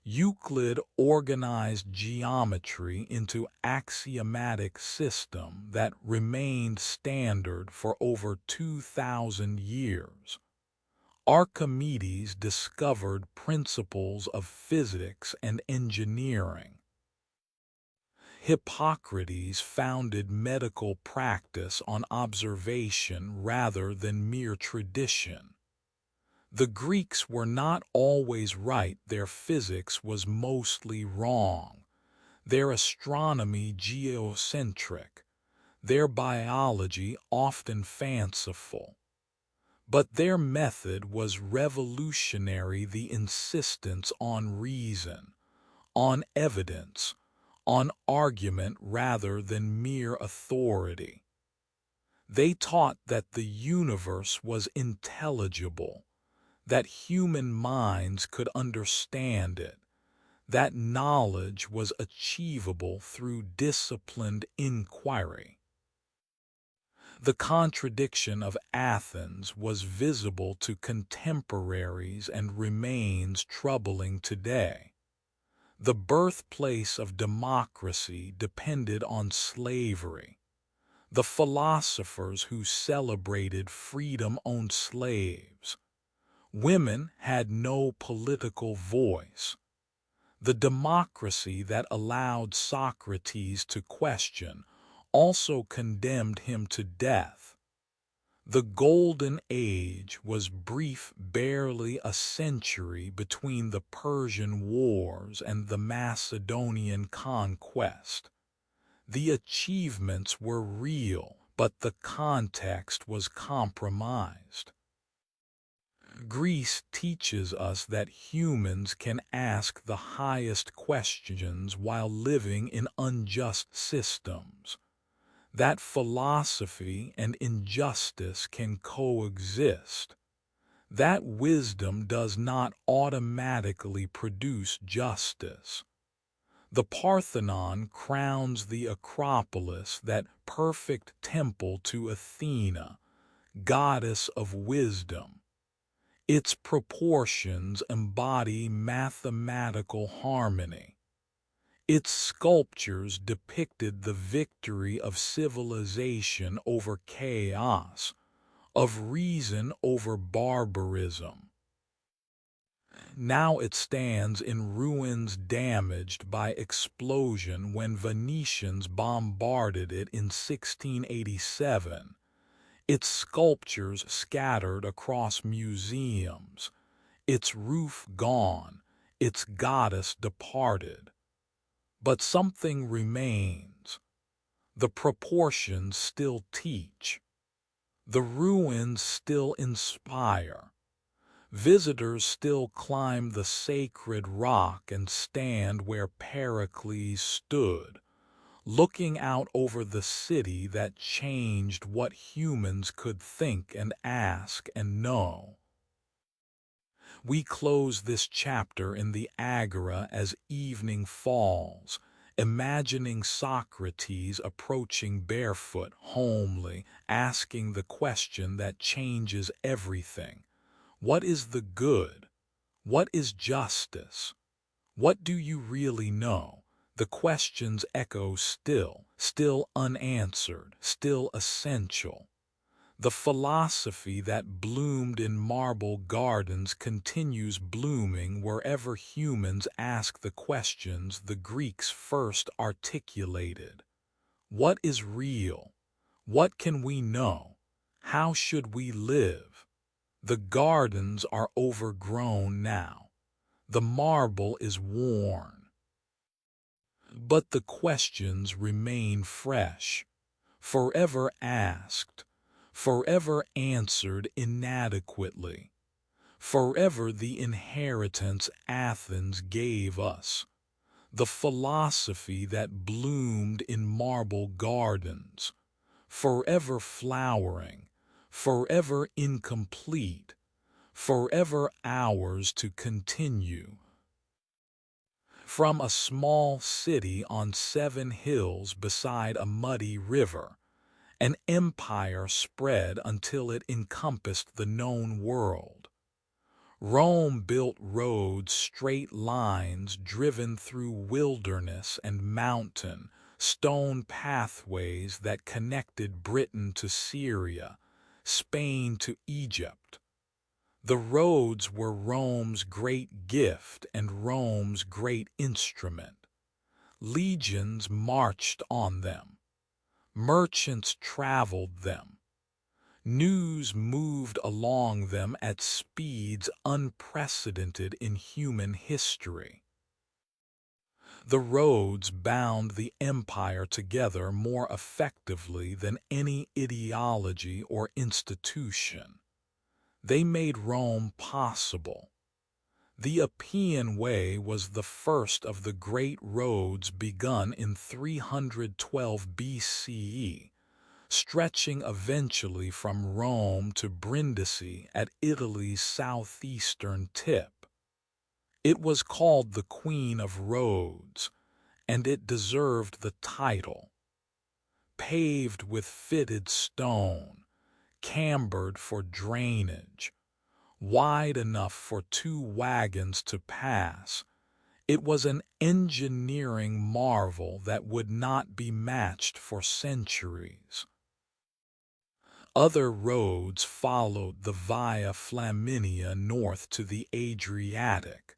Euclid organized geometry into axiomatic system that remained standard for over 2,000 years. Archimedes discovered principles of physics and engineering. Hippocrates founded medical practice on observation rather than mere tradition. The Greeks were not always right, their physics was mostly wrong, their astronomy geocentric, their biology often fanciful. But their method was revolutionary, the insistence on reason, on evidence, on argument rather than mere authority. They taught that the universe was intelligible, that human minds could understand it, that knowledge was achievable through disciplined inquiry. The contradiction of Athens was visible to contemporaries and remains troubling today. The birthplace of democracy depended on slavery. The philosophers who celebrated freedom owned slaves. Women had no political voice. The democracy that allowed Socrates to question also condemned him to death. The Golden Age was brief, barely a century between the Persian Wars and the Macedonian conquest. The achievements were real, but the context was compromised. Greece teaches us that humans can ask the highest questions while living in unjust systems, that philosophy and injustice can coexist, that wisdom does not automatically produce justice. The Parthenon crowns the Acropolis, that perfect temple to Athena, goddess of wisdom. Its proportions embody mathematical harmony. Its sculptures depicted the victory of civilization over chaos, of reason over barbarism. Now it stands in ruins damaged by explosion when Venetians bombarded it in 1687, its sculptures scattered across museums, its roof gone, its goddess departed. But something remains. The proportions still teach. The ruins still inspire. Visitors still climb the sacred rock and stand where Pericles stood, looking out over the city that changed what humans could think and ask and know. We close this chapter in the Agora as evening falls, imagining Socrates approaching barefoot, homely, asking the question that changes everything. What is the good? What is justice? What do you really know? The questions echo still unanswered, still essential. The philosophy that bloomed in marble gardens continues blooming wherever humans ask the questions the Greeks first articulated. What is real? What can we know? How should we live? The gardens are overgrown now. The marble is worn. But the questions remain fresh, forever asked, forever answered inadequately, forever the inheritance Athens gave us, the philosophy that bloomed in marble gardens, forever flowering, forever incomplete, forever ours to continue. From a small city on 7 hills beside a muddy river, an empire spread until it encompassed the known world. Rome built roads, straight lines driven through wilderness and mountain, stone pathways that connected Britain to Syria, Spain to Egypt. The roads were Rome's great gift and Rome's great instrument. Legions marched on them. Merchants traveled them. News moved along them at speeds unprecedented in human history. The roads bound the empire together more effectively than any ideology or institution. They made Rome possible. The Appian Way was the first of the great roads begun in 312 BCE, stretching eventually from Rome to Brindisi at Italy's southeastern tip. It was called the Queen of Roads, and it deserved the title. Paved with fitted stone, cambered for drainage, wide enough for 2 wagons to pass, it was an engineering marvel that would not be matched for centuries. Other roads followed the Via Flaminia north to the Adriatic,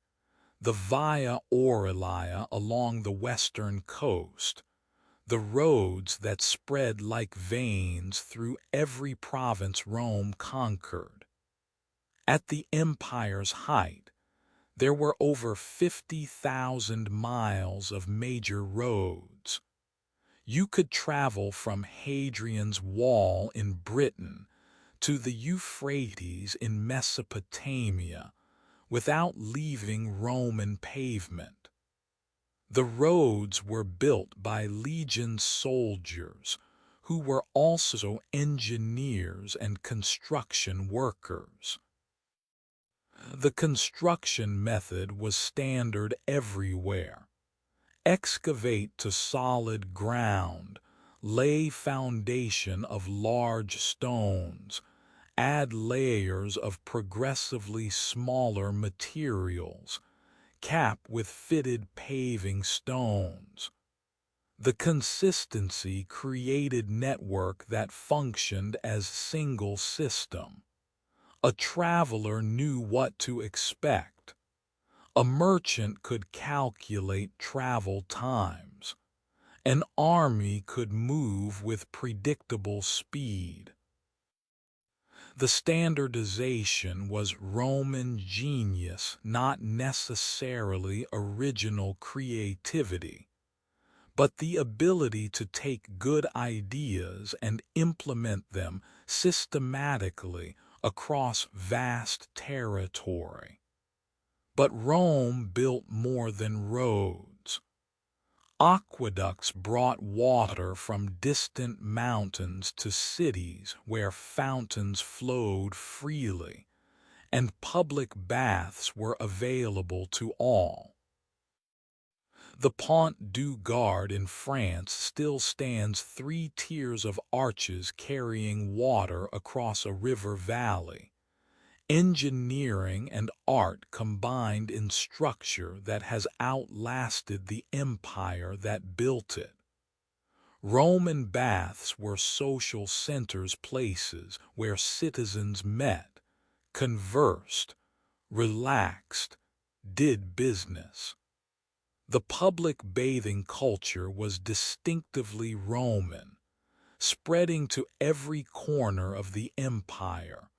the Via Aurelia along the western coast, the roads that spread like veins through every province Rome conquered. At the empire's height, there were over 50,000 miles of major roads. You could travel from Hadrian's Wall in Britain to the Euphrates in Mesopotamia without leaving Roman pavement. The roads were built by legion soldiers who were also engineers and construction workers. The construction method was standard everywhere. Excavate to solid ground, lay foundation of large stones, add layers of progressively smaller materials, cap with fitted paving stones. The consistency created network that functioned as single system. A traveler knew what to expect. A merchant could calculate travel times. An army could move with predictable speed. The standardization was Roman genius, not necessarily original creativity, but the ability to take good ideas and implement them systematically across vast territory. But Rome built more than roads. Aqueducts brought water from distant mountains to cities where fountains flowed freely, and public baths were available to all. The Pont du Gard in France still stands 3 tiers of arches carrying water across a river valley. Engineering and art combined in structure that has outlasted the empire that built it. Roman baths were social centers, places where citizens met, conversed, relaxed, did business. The public bathing culture was distinctively Roman, spreading to every corner of the empire,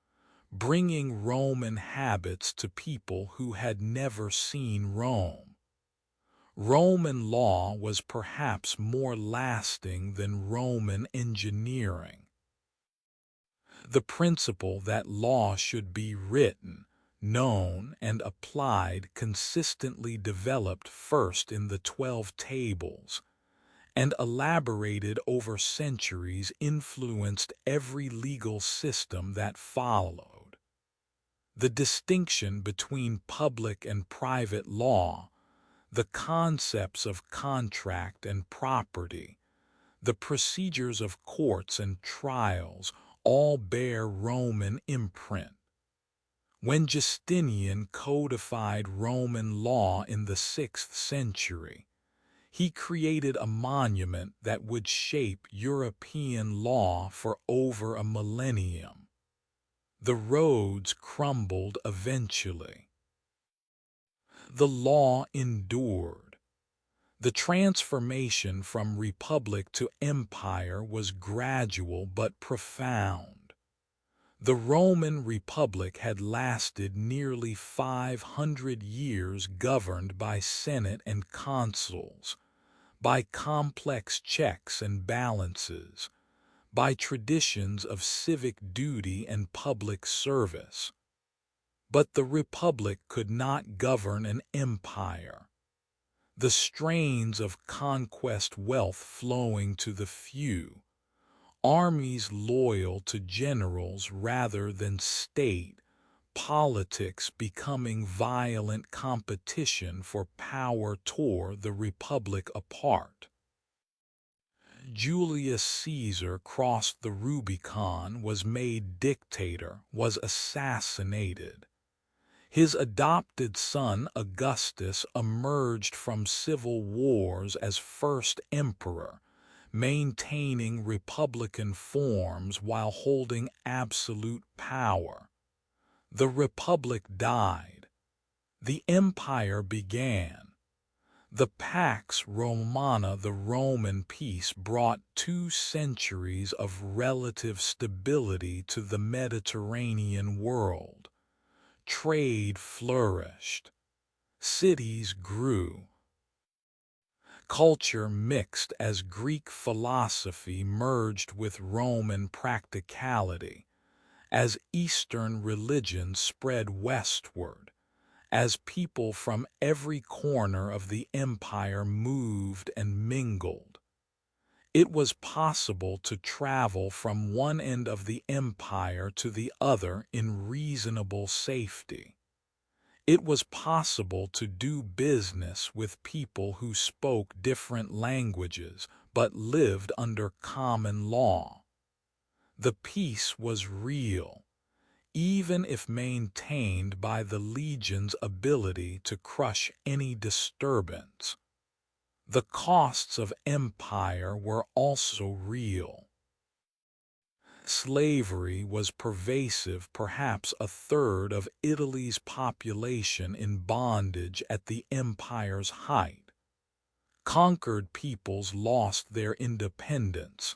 bringing Roman habits to people who had never seen Rome. Roman law was perhaps more lasting than Roman engineering. The principle that law should be written, known, and applied consistently developed first in the 12 Tables, and elaborated over centuries influenced every legal system that followed. The distinction between public and private law, the concepts of contract and property, the procedures of courts and trials all bear Roman imprint. When Justinian codified Roman law in the 6th century, he created a monument that would shape European law for over a millennium. The roads crumbled eventually. The law endured. The transformation from republic to empire was gradual but profound. The Roman Republic had lasted nearly 500 years, governed by Senate and consuls, by complex checks and balances, by traditions of civic duty and public service. But the Republic could not govern an empire. The strains of conquest, wealth flowing to the few, armies loyal to generals rather than state, politics becoming violent competition for power tore the Republic apart. Julius Caesar crossed the Rubicon, was made dictator, was assassinated. His adopted son Augustus emerged from civil wars as first emperor, maintaining republican forms while holding absolute power. The republic died. The empire began. The Pax Romana, the Roman peace, brought 2 centuries of relative stability to the Mediterranean world. Trade flourished. Cities grew. Culture mixed as Greek philosophy merged with Roman practicality, as Eastern religions spread westward, as people from every corner of the empire moved and mingled. It was possible to travel from one end of the empire to the other in reasonable safety. It was possible to do business with people who spoke different languages but lived under common law. The peace was real, even if maintained by the legion's ability to crush any disturbance. The costs of empire were also real. Slavery was pervasive, perhaps a third of Italy's population in bondage at the empire's height. Conquered peoples lost their independence,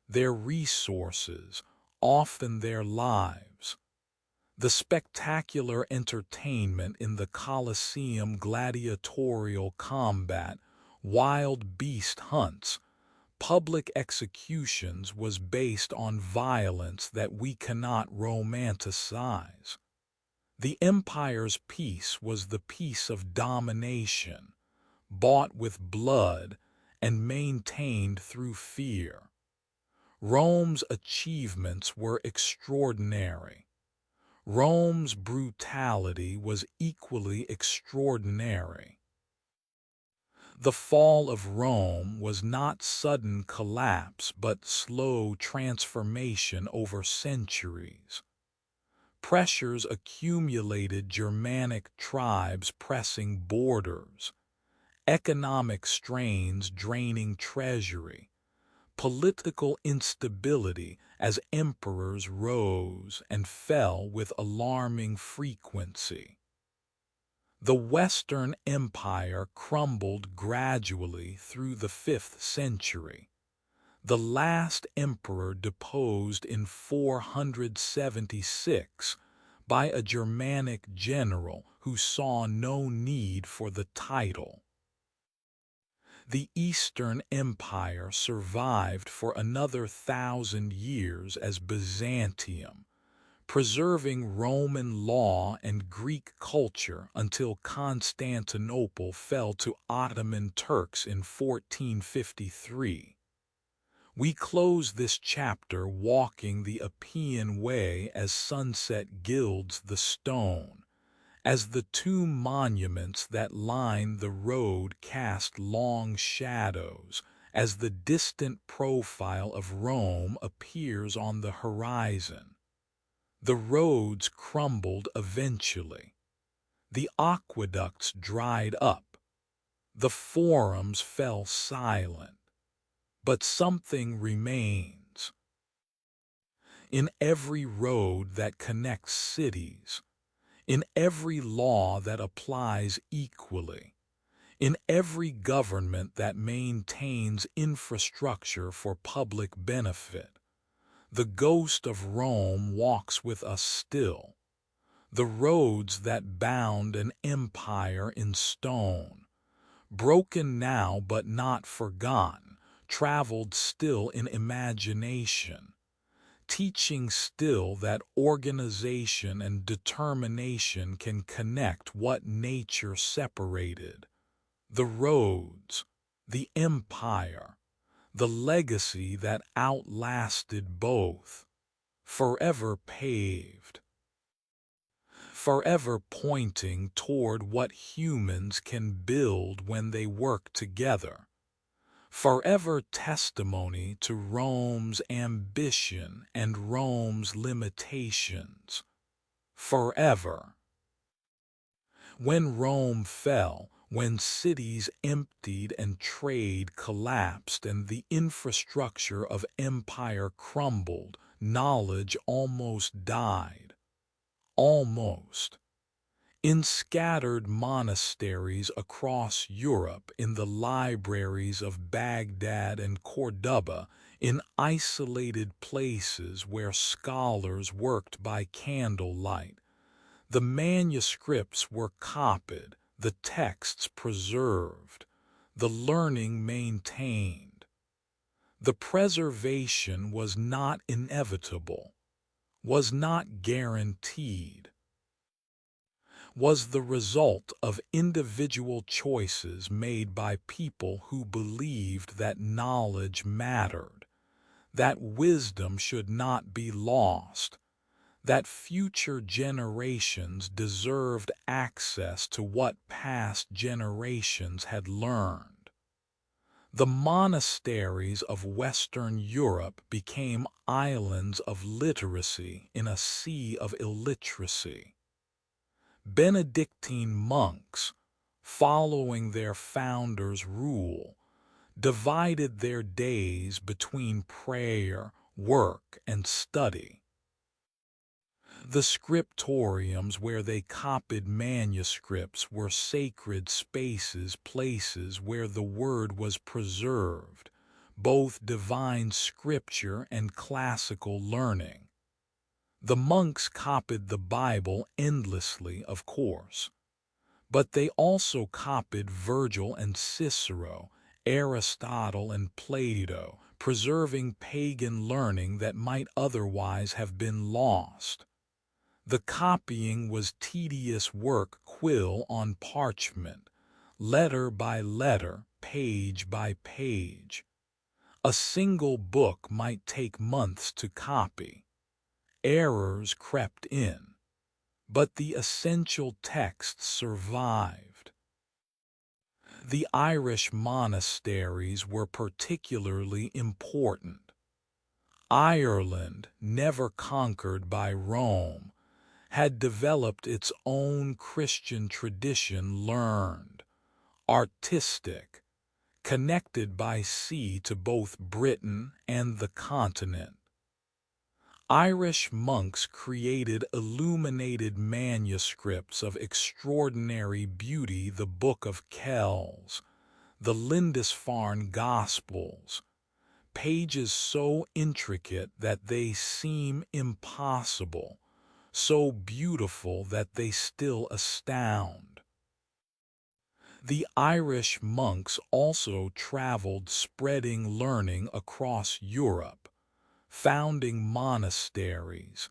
their resources, often their lives. The spectacular entertainment in the Colosseum, gladiatorial combat, wild beast hunts, public executions was based on violence that we cannot romanticize. The empire's peace was the peace of domination, bought with blood and maintained through fear. Rome's achievements were extraordinary. Rome's brutality was equally extraordinary. The fall of Rome was not sudden collapse but slow transformation over centuries. Pressures accumulated: Germanic tribes pressing borders, economic strains draining treasury, political instability as emperors rose and fell with alarming frequency. The Western Empire crumbled gradually through the 5th century. The last emperor deposed in 476 by a Germanic general who saw no need for the title. The Eastern Empire survived for another 1,000 years as Byzantium, preserving Roman law and Greek culture until Constantinople fell to Ottoman Turks in 1453. We close this chapter walking the Appian Way as sunset gilds the stone, as the two monuments that line the road cast long shadows, as the distant profile of Rome appears on the horizon. The roads crumbled eventually. The aqueducts dried up. The forums fell silent. But something remains. In every road that connects cities, in every law that applies equally, in every government that maintains infrastructure for public benefit, the ghost of Rome walks with us still. The roads that bound an empire in stone, broken now but not forgotten, traveled still in imagination, teaching still that organization and determination can connect what nature separated. The roads, the empire, the legacy that outlasted both, forever paved, forever pointing toward what humans can build when they work together. Forever testimony to Rome's ambition and Rome's limitations. Forever. When Rome fell, when cities emptied and trade collapsed and the infrastructure of empire crumbled, knowledge almost died. Almost. In scattered monasteries across Europe, in the libraries of Baghdad and Cordoba, in isolated places where scholars worked by candlelight, the manuscripts were copied, the texts preserved, the learning maintained. The preservation was not inevitable, was not guaranteed, was the result of individual choices made by people who believed that knowledge mattered, that wisdom should not be lost, that future generations deserved access to what past generations had learned. The monasteries of Western Europe became islands of literacy in a sea of illiteracy. Benedictine monks, following their founders' rule, divided their days between prayer, work, and study. The scriptoriums where they copied manuscripts were sacred spaces, places where the word was preserved, both divine scripture and classical learning. The monks copied the Bible endlessly, of course, but they also copied Virgil and Cicero, Aristotle and Plato, preserving pagan learning that might otherwise have been lost. The copying was tedious work, quill on parchment, letter by letter, page by page. A single book might take months to copy. Errors crept in, but the essential text survived. The Irish monasteries were particularly important. Ireland, never conquered by Rome, had developed its own Christian tradition, learned, artistic, connected by sea to both Britain and the continent. Irish monks created illuminated manuscripts of extraordinary beauty, the Book of Kells, the Lindisfarne Gospels, pages so intricate that they seem impossible, so beautiful that they still astound. The Irish monks also traveled, spreading learning across Europe, founding monasteries,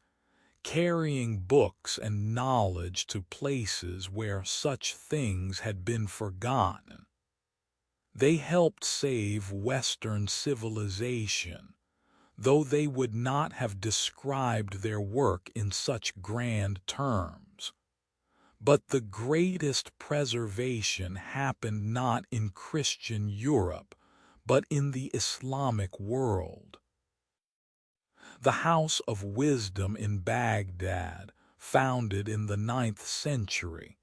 carrying books and knowledge to places where such things had been forgotten. They helped save Western civilization, though they would not have described their work in such grand terms. But the greatest preservation happened not in Christian Europe, but in the Islamic world. The House of Wisdom in Baghdad, founded in the 9th century,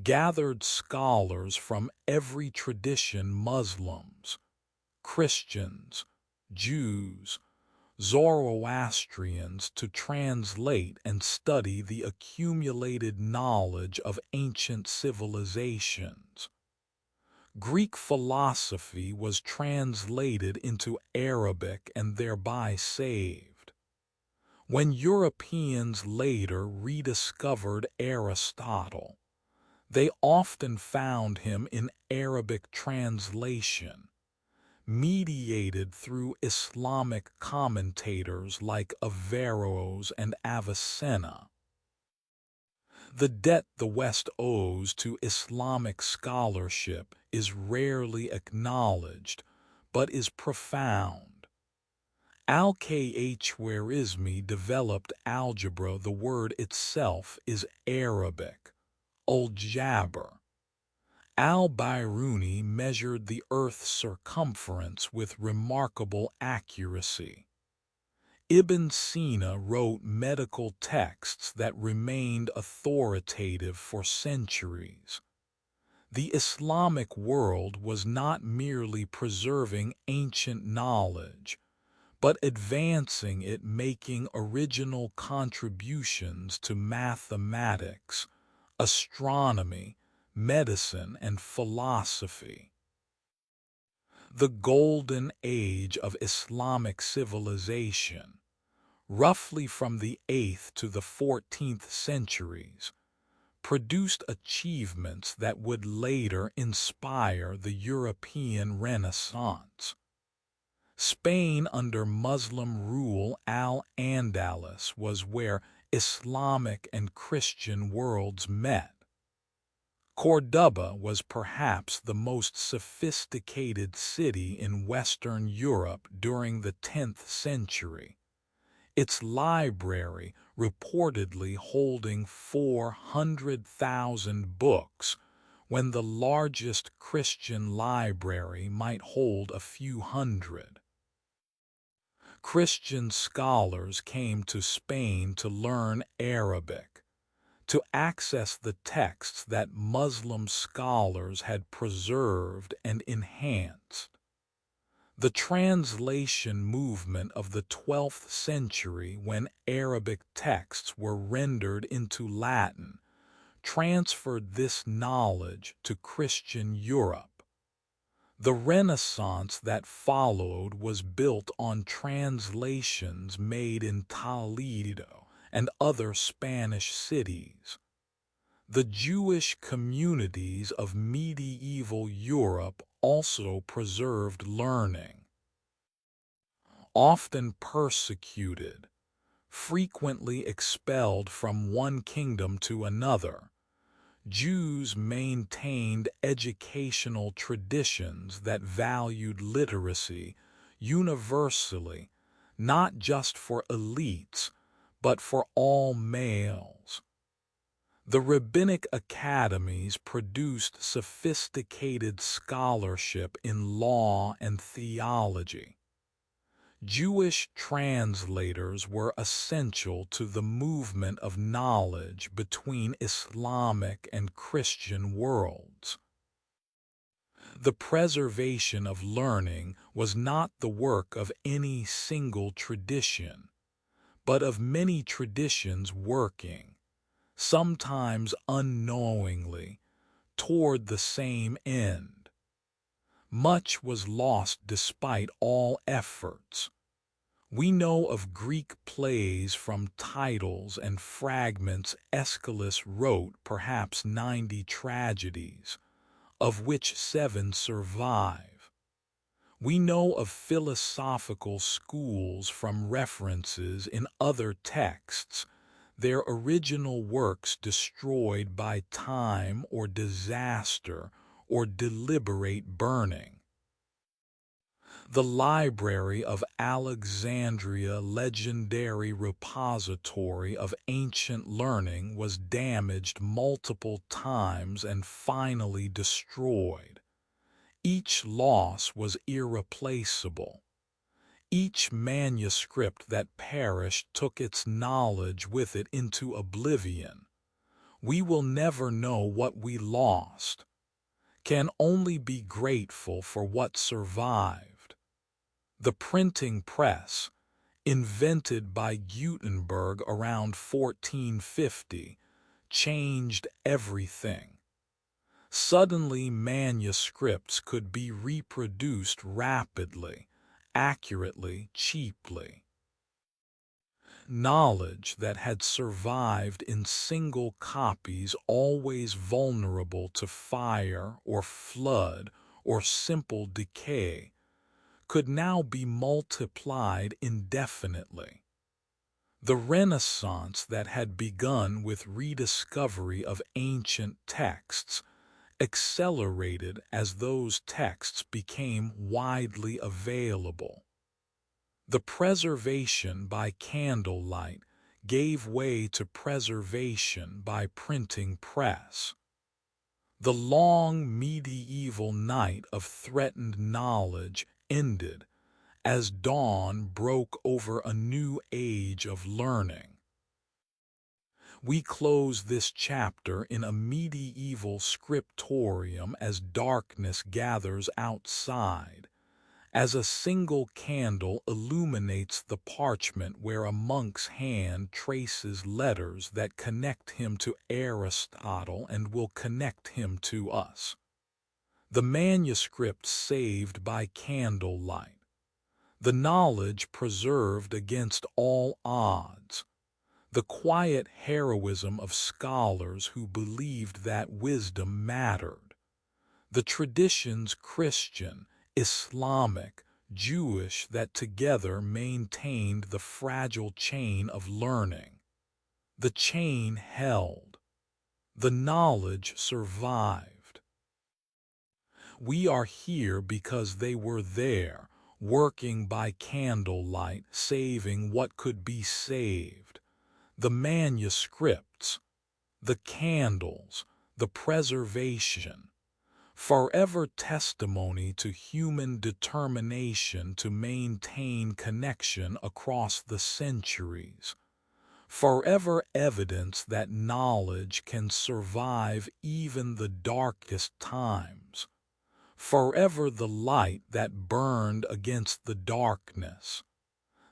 gathered scholars from every tradition: Muslims, Christians, Jews, Zoroastrians, to translate and study the accumulated knowledge of ancient civilizations. Greek philosophy was translated into Arabic and thereby saved. When Europeans later rediscovered Aristotle, they often found him in Arabic translation, mediated through Islamic commentators like Averroes and Avicenna. The debt the West owes to Islamic scholarship is rarely acknowledged, but is profound. Al-Khwarizmi developed algebra. The word itself is Arabic, al-Jabr. Al-Biruni measured the Earth's circumference with remarkable accuracy. Ibn Sina wrote medical texts that remained authoritative for centuries. The Islamic world was not merely preserving ancient knowledge, but advancing it, making original contributions to mathematics, astronomy, medicine, and philosophy. The Golden Age of Islamic civilization, roughly from the 8th to the 14th centuries, produced achievements that would later inspire the European Renaissance. Spain under Muslim rule, Al-Andalus, was where Islamic and Christian worlds met. Cordoba was perhaps the most sophisticated city in Western Europe during the 10th century, its library reportedly holding 400,000 books, when the largest Christian library might hold a few hundred. Christian scholars came to Spain to learn Arabic, to access the texts that Muslim scholars had preserved and enhanced. The translation movement of the 12th century, when Arabic texts were rendered into Latin, transferred this knowledge to Christian Europe. The Renaissance that followed was built on translations made in Toledo and other Spanish cities. The Jewish communities of medieval Europe also preserved learning. Often persecuted, frequently expelled from one kingdom to another, Jews maintained educational traditions that valued literacy universally, not just for elites, but for all males. The rabbinic academies produced sophisticated scholarship in law and theology. Jewish translators were essential to the movement of knowledge between Islamic and Christian worlds. The preservation of learning was not the work of any single tradition, but of many traditions working, sometimes unknowingly, toward the same end. Much was lost despite all efforts. We know of Greek plays from titles and fragments. Aeschylus wrote perhaps 90 tragedies, of which 7 survive. We know of philosophical schools from references in other texts, their original works destroyed by time or disaster or deliberate burning. The Library of Alexandria, legendary repository of ancient learning, was damaged multiple times and finally destroyed. Each loss was irreplaceable. Each manuscript that perished took its knowledge with it into oblivion. We will never know what we lost, can only be grateful for what survived. The printing press, invented by Gutenberg around 1450, changed everything. Suddenly manuscripts could be reproduced rapidly, accurately, cheaply. Knowledge that had survived in single copies, always vulnerable to fire or flood or simple decay, could now be multiplied indefinitely. The Renaissance that had begun with rediscovery of ancient texts accelerated as those texts became widely available. The preservation by candlelight gave way to preservation by printing press. The long medieval night of threatened knowledge ended as dawn broke over a new age of learning. We close this chapter in a medieval scriptorium as darkness gathers outside, as a single candle illuminates the parchment where a monk's hand traces letters that connect him to Aristotle and will connect him to us. The manuscript saved by candlelight. The knowledge preserved against all odds. The quiet heroism of scholars who believed that wisdom mattered. The traditions Christian, Islamic, Jewish that together maintained the fragile chain of learning. The chain held. The knowledge survived. We are here because they were there, working by candlelight, saving what could be saved. The manuscripts, the candles, the preservation. Forever testimony to human determination to maintain connection across the centuries. forever evidence that knowledge can survive even the darkest times, forever the light that burned against the darkness,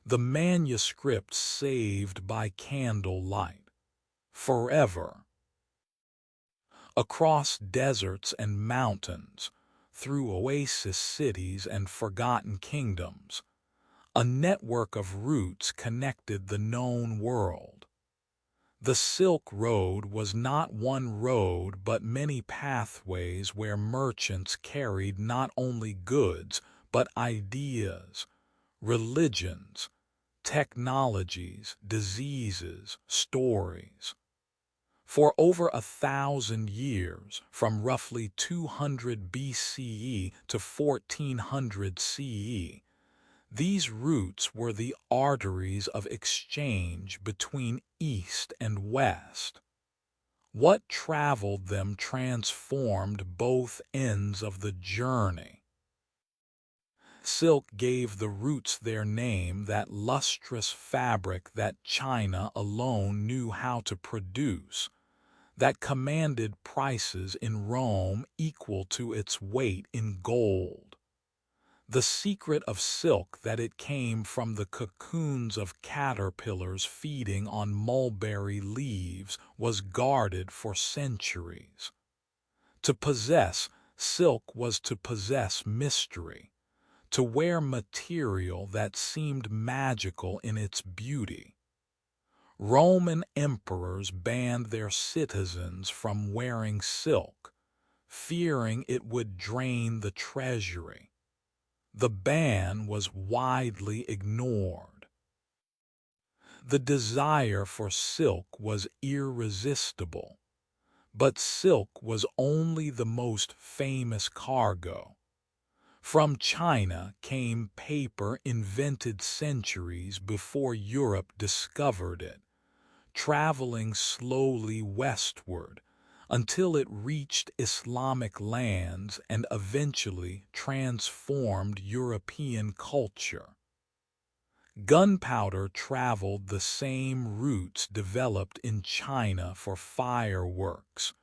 the manuscript saved by candlelight, forever. Across deserts and mountains, through oasis cities and forgotten kingdoms, a network of routes connected the known world. The Silk Road was not one road but many pathways where merchants carried not only goods but ideas, religions, technologies, diseases, stories. For over 1,000 years, from roughly 200 BCE to 1400 CE, these routes were the arteries of exchange between East and West. What traveled them transformed both ends of the journey. Silk gave the routes their name, that lustrous fabric that China alone knew how to produce, that commanded prices in Rome equal to its weight in gold. The secret of silk, that it came from the cocoons of caterpillars feeding on mulberry leaves, was guarded for centuries. To possess silk was to possess mystery, to wear material that seemed magical in its beauty. Roman emperors banned their citizens from wearing silk, fearing it would drain the treasury. The ban was widely ignored. The desire for silk was irresistible, but silk was only the most famous cargo. From China came paper, invented centuries before Europe discovered it, traveling slowly westward until it reached Islamic lands and eventually transformed European culture. Gunpowder traveled the same routes developed in China for fireworks,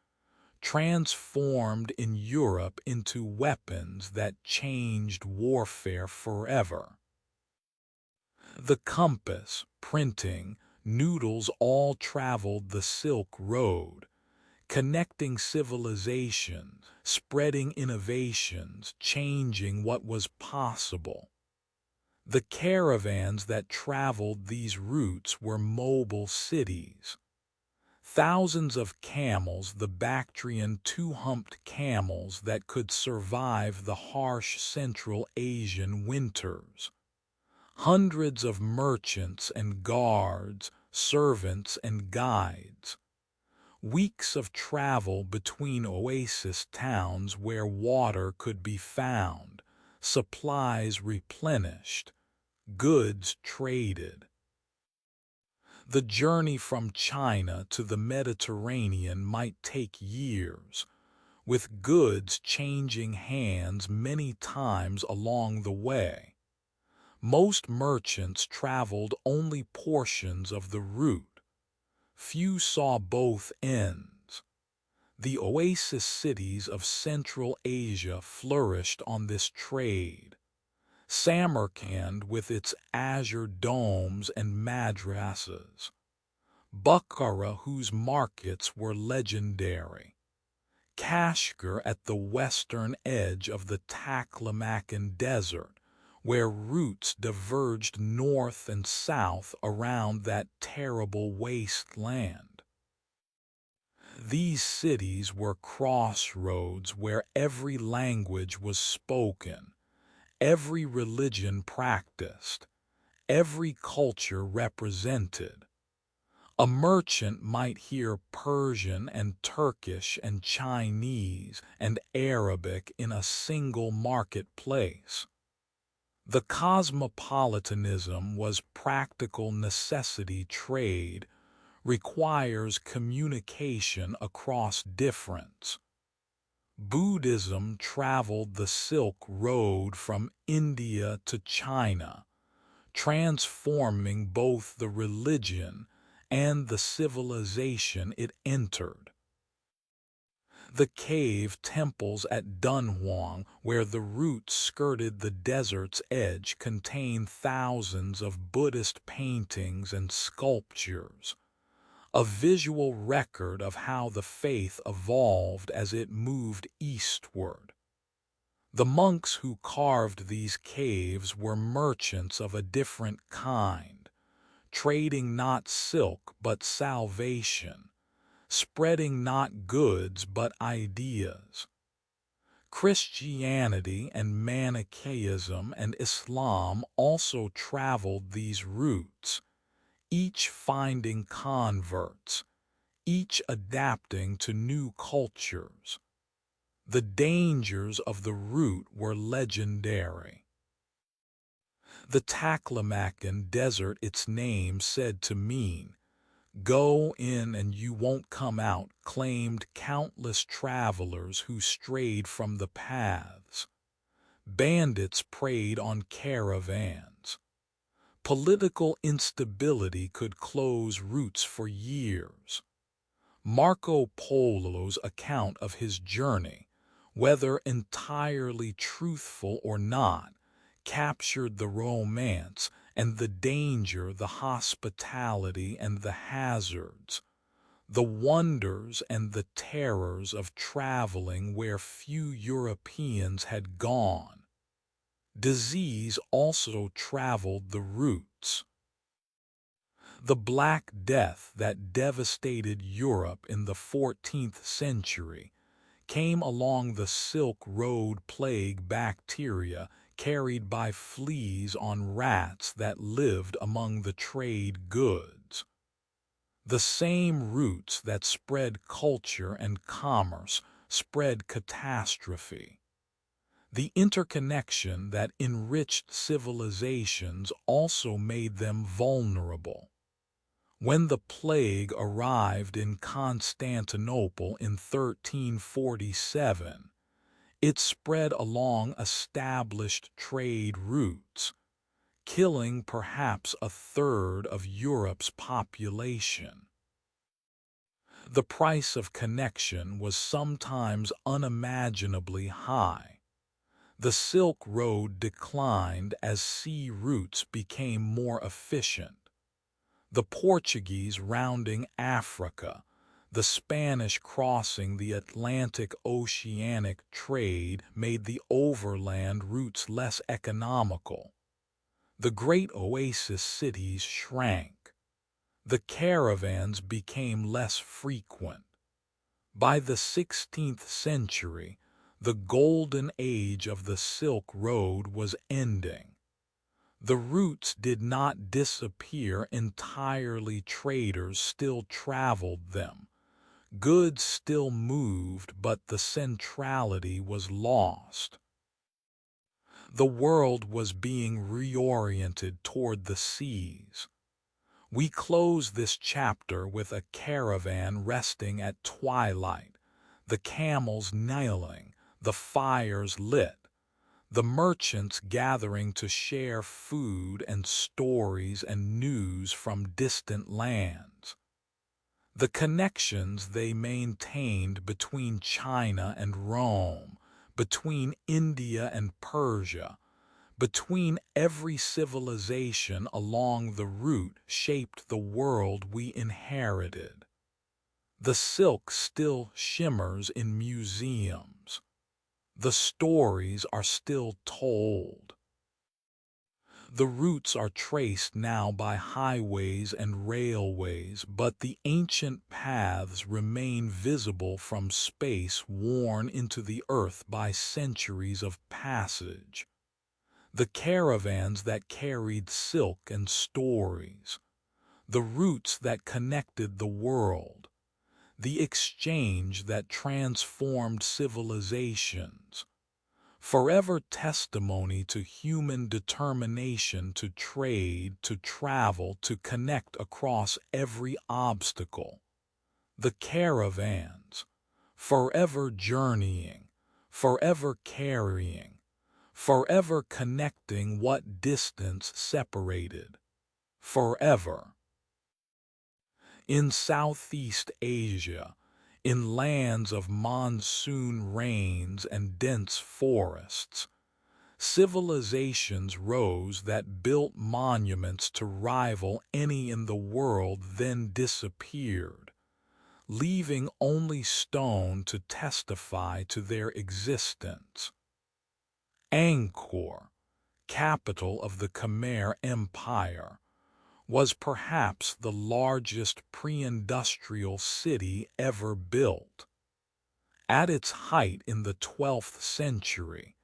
transformed in Europe into weapons that changed warfare forever. The compass, printing, noodles all traveled the Silk Road, connecting civilizations, spreading innovations, changing what was possible. The caravans that traveled these routes were mobile cities. Thousands of camels, the Bactrian two-humped camels that could survive the harsh Central Asian winters. Hundreds of merchants and guards, servants and guides. Weeks of travel between oasis towns where water could be found, supplies replenished, goods traded. The journey from China to the Mediterranean might take years, with goods changing hands many times along the way. Most merchants traveled only portions of the route. Few saw both ends. The oasis cities of Central Asia flourished on this trade. Samarkand with its azure domes and madrasas. Bukhara, whose markets were legendary. Kashgar at the western edge of the Taklamakan Desert, where routes diverged north and south around that terrible wasteland. These cities were crossroads where every language was spoken, every religion practiced, every culture represented. A merchant might hear Persian and Turkish and Chinese and Arabic in a single marketplace. The cosmopolitanism was practical necessity. Trade requires communication across difference. Buddhism traveled the Silk Road from India to China, transforming both the religion and the civilization it entered. The cave temples at Dunhuang, where the route skirted the desert's edge, contain thousands of Buddhist paintings and sculptures, a visual record of how the faith evolved as it moved eastward. The monks who carved these caves were merchants of a different kind, trading not silk but salvation, spreading not goods but ideas. Christianity and Manichaeism and Islam also traveled these routes, each finding converts, each adapting to new cultures. The dangers of the route were legendary. The Taklamakan Desert, its name said to mean, "Go in and you won't come out," claimed countless travelers who strayed from the paths. Bandits preyed on caravans. Political instability could close routes for years. Marco Polo's account of his journey, whether entirely truthful or not, captured the romance and the danger, the hospitality and the hazards, the wonders and the terrors of traveling where few Europeans had gone. Disease also traveled the routes. The Black Death that devastated Europe in the 14th century came along the Silk Road, plague bacteria carried by fleas on rats that lived among the trade goods. The same roots that spread culture and commerce spread catastrophe. The interconnection that enriched civilizations also made them vulnerable. When the plague arrived in Constantinople in 1347, it spread along established trade routes, killing perhaps a third of Europe's population. The price of connection was sometimes unimaginably high. The Silk Road declined as sea routes became more efficient. The Portuguese rounding Africa, the Spanish crossing the Atlantic-oceanic trade made the overland routes less economical. The great oasis cities shrank. The caravans became less frequent. By the 16th century, the golden age of the Silk Road was ending. The routes did not disappear entirely. Traders still traveled them. Goods still moved, but the centrality was lost. The world was being reoriented toward the seas. We close this chapter with a caravan resting at twilight, the camels kneeling, the fires lit, the merchants gathering to share food and stories and news from distant lands. The connections they maintained between China and Rome, between India and Persia, between every civilization along the route shaped the world we inherited. The silk still shimmers in museums. The stories are still told. The routes are traced now by highways and railways, but the ancient paths remain visible from space worn into the earth by centuries of passage. The caravans that carried silk and stories, the routes that connected the world, the exchange that transformed civilizations, forever testimony to human determination to trade, to travel, to connect across every obstacle. The caravans, forever journeying, forever carrying, forever connecting what distance separated, forever. In Southeast Asia, in lands of monsoon rains and dense forests, civilizations rose that built monuments to rival any in the world, then disappeared, leaving only stone to testify to their existence. Angkor, capital of the Khmer Empire, was perhaps the largest pre-industrial city ever built. At its height in the 12th century,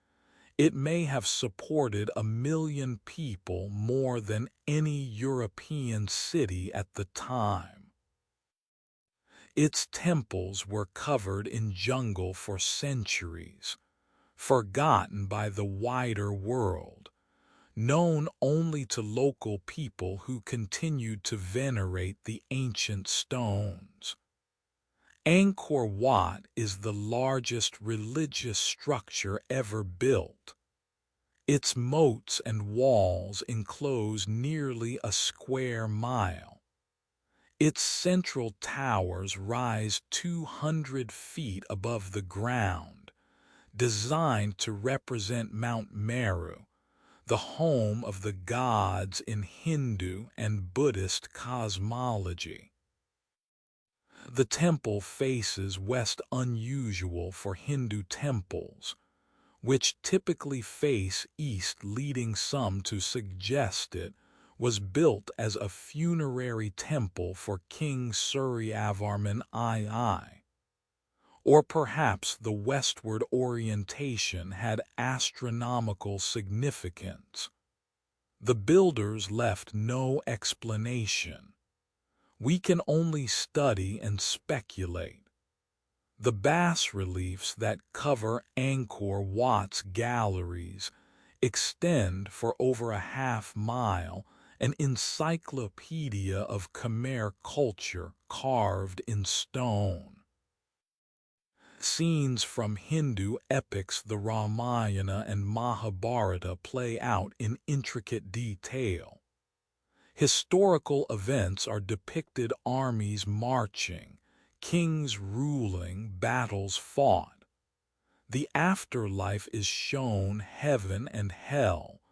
it may have supported 1 million people, more than any European city at the time. Its temples were covered in jungle for centuries, forgotten by the wider world, known only to local people who continued to venerate the ancient stones. Angkor Wat is the largest religious structure ever built. Its moats and walls enclose nearly a square mile. Its central towers rise 200 feet above the ground, designed to represent Mount Meru, the home of the gods in Hindu and Buddhist cosmology. The temple faces west, unusual for Hindu temples, which typically face east, leading some to suggest it was built as a funerary temple for King Suryavarman II. Or perhaps the westward orientation had astronomical significance. The builders left no explanation. We can only study and speculate. The bas-reliefs that cover Angkor Wat's galleries extend for over a half-mile, an encyclopedia of Khmer culture carved in stone. Scenes from Hindu epics, the Ramayana and Mahabharata, play out in intricate detail. Historical events are depicted: armies marching, kings ruling, battles fought. The afterlife is shown: heaven and hell,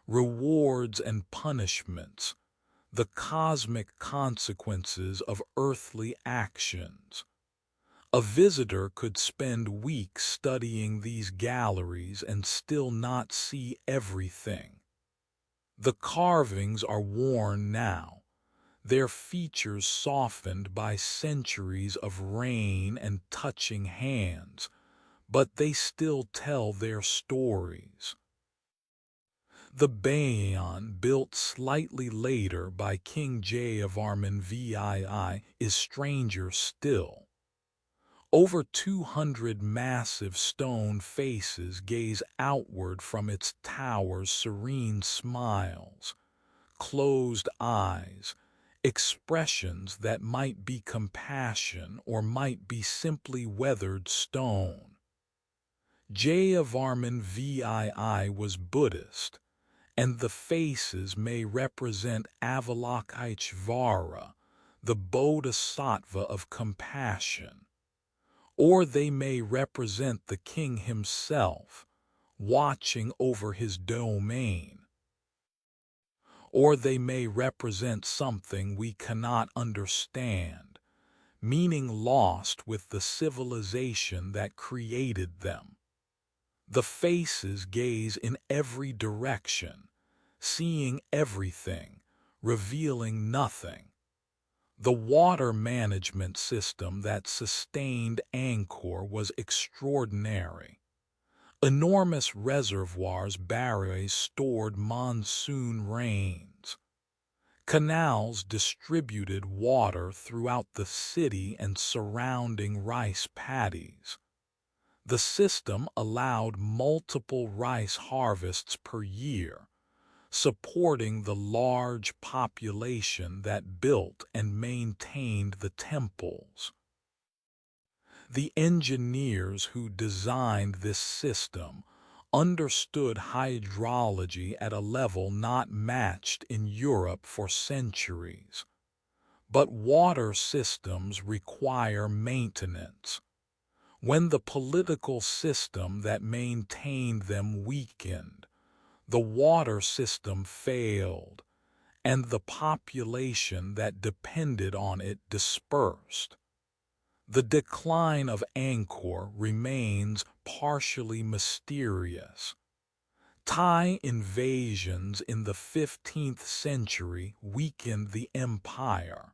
rewards and punishments, the cosmic consequences of earthly actions. A visitor could spend weeks studying these galleries and still not see everything. The carvings are worn now, their features softened by centuries of rain and touching hands, but they still tell their stories. The Bayon, built slightly later by King Jayavarman VII, is stranger still. Over 200 massive stone faces gaze outward from its towers, serene smiles, closed eyes, expressions that might be compassion or might be simply weathered stone. Jayavarman VII was Buddhist, and the faces may represent Avalokiteshvara, the bodhisattva of compassion. Or they may represent the king himself, watching over his domain. Or they may represent something we cannot understand, meaning lost with the civilization that created them. The faces gaze in every direction, seeing everything, revealing nothing. The water management system that sustained Angkor was extraordinary. Enormous reservoirs, barrages stored monsoon rains. Canals distributed water throughout the city and surrounding rice paddies. The system allowed multiple rice harvests per year, supporting the large population that built and maintained the temples. The engineers who designed this system understood hydrology at a level not matched in Europe for centuries. But water systems require maintenance. When the political system that maintained them weakened, the water system failed, and the population that depended on it dispersed. The decline of Angkor remains partially mysterious. Thai invasions in the 15th century weakened the empire.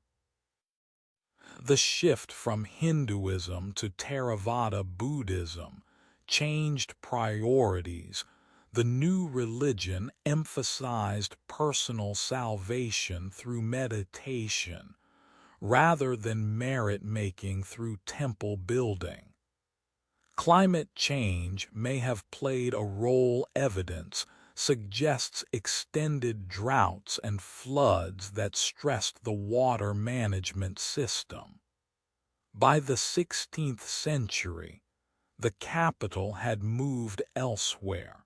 The shift from Hinduism to Theravada Buddhism changed priorities. The new religion emphasized personal salvation through meditation rather than merit-making through temple building. Climate change may have played a role. Evidence suggests extended droughts and floods that stressed the water management system. By the 16th century, the capital had moved elsewhere.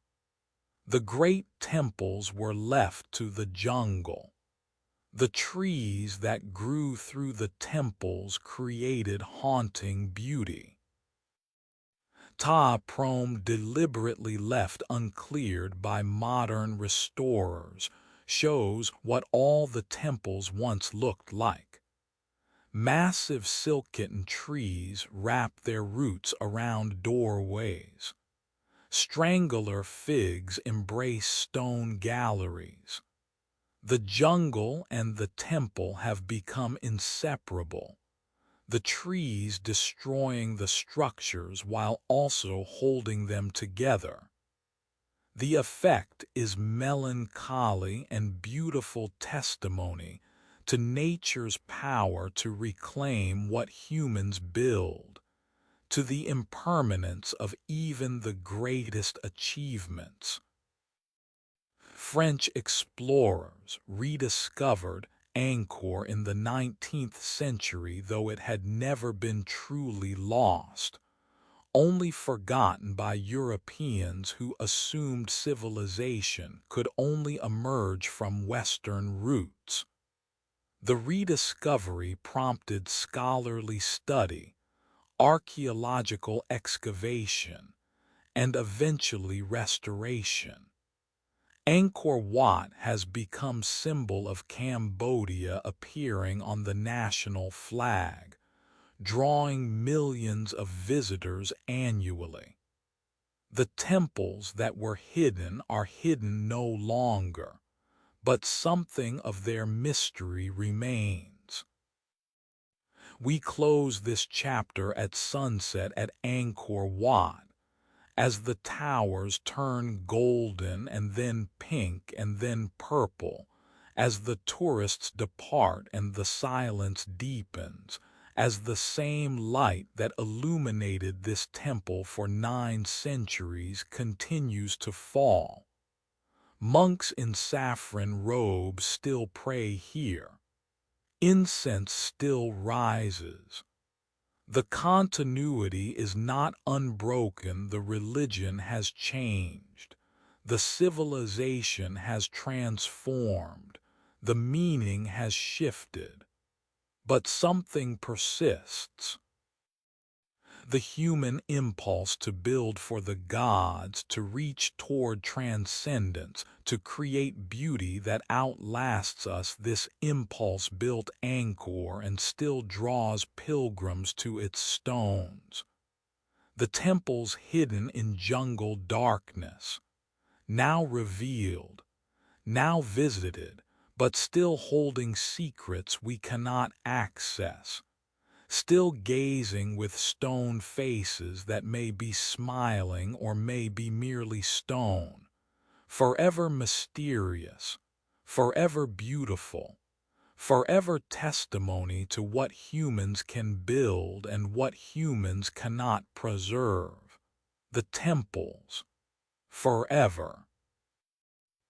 The great temples were left to the jungle. The trees that grew through the temples created haunting beauty. Ta Prohm deliberately left uncleared by modern restorers shows what all the temples once looked like. Massive silken trees wrap their roots around doorways. Strangler figs embrace stone galleries. The jungle and the temple have become inseparable, the trees destroying the structures while also holding them together. The effect is melancholy and beautiful testimony to nature's power to reclaim what humans build, to the impermanence of even the greatest achievements. French explorers rediscovered Angkor in the 19th century, though it had never been truly lost, only forgotten by Europeans who assumed civilization could only emerge from Western roots. The rediscovery prompted scholarly study, archaeological excavation, and eventually restoration. Angkor Wat has become symbol of Cambodia, appearing on the national flag, drawing millions of visitors annually. The temples that were hidden are hidden no longer, but something of their mystery remains. We close this chapter at sunset at Angkor Wat, as the towers turn golden and then pink and then purple, as the tourists depart and the silence deepens, as the same light that illuminated this temple for 9 centuries continues to fall. Monks in saffron robes still pray here. Incense still rises. The continuity is not unbroken. The religion has changed. The civilization has transformed. The meaning has shifted. But something persists. The human impulse to build for the gods, to reach toward transcendence, to create beauty that outlasts us. This impulse built Angkor and still draws pilgrims to its stones. The temples hidden in jungle darkness, now revealed, now visited, but still holding secrets we cannot access. Still gazing with stone faces that may be smiling or may be merely stone, forever mysterious, forever beautiful, forever testimony to what humans can build and what humans cannot preserve. The temples, forever,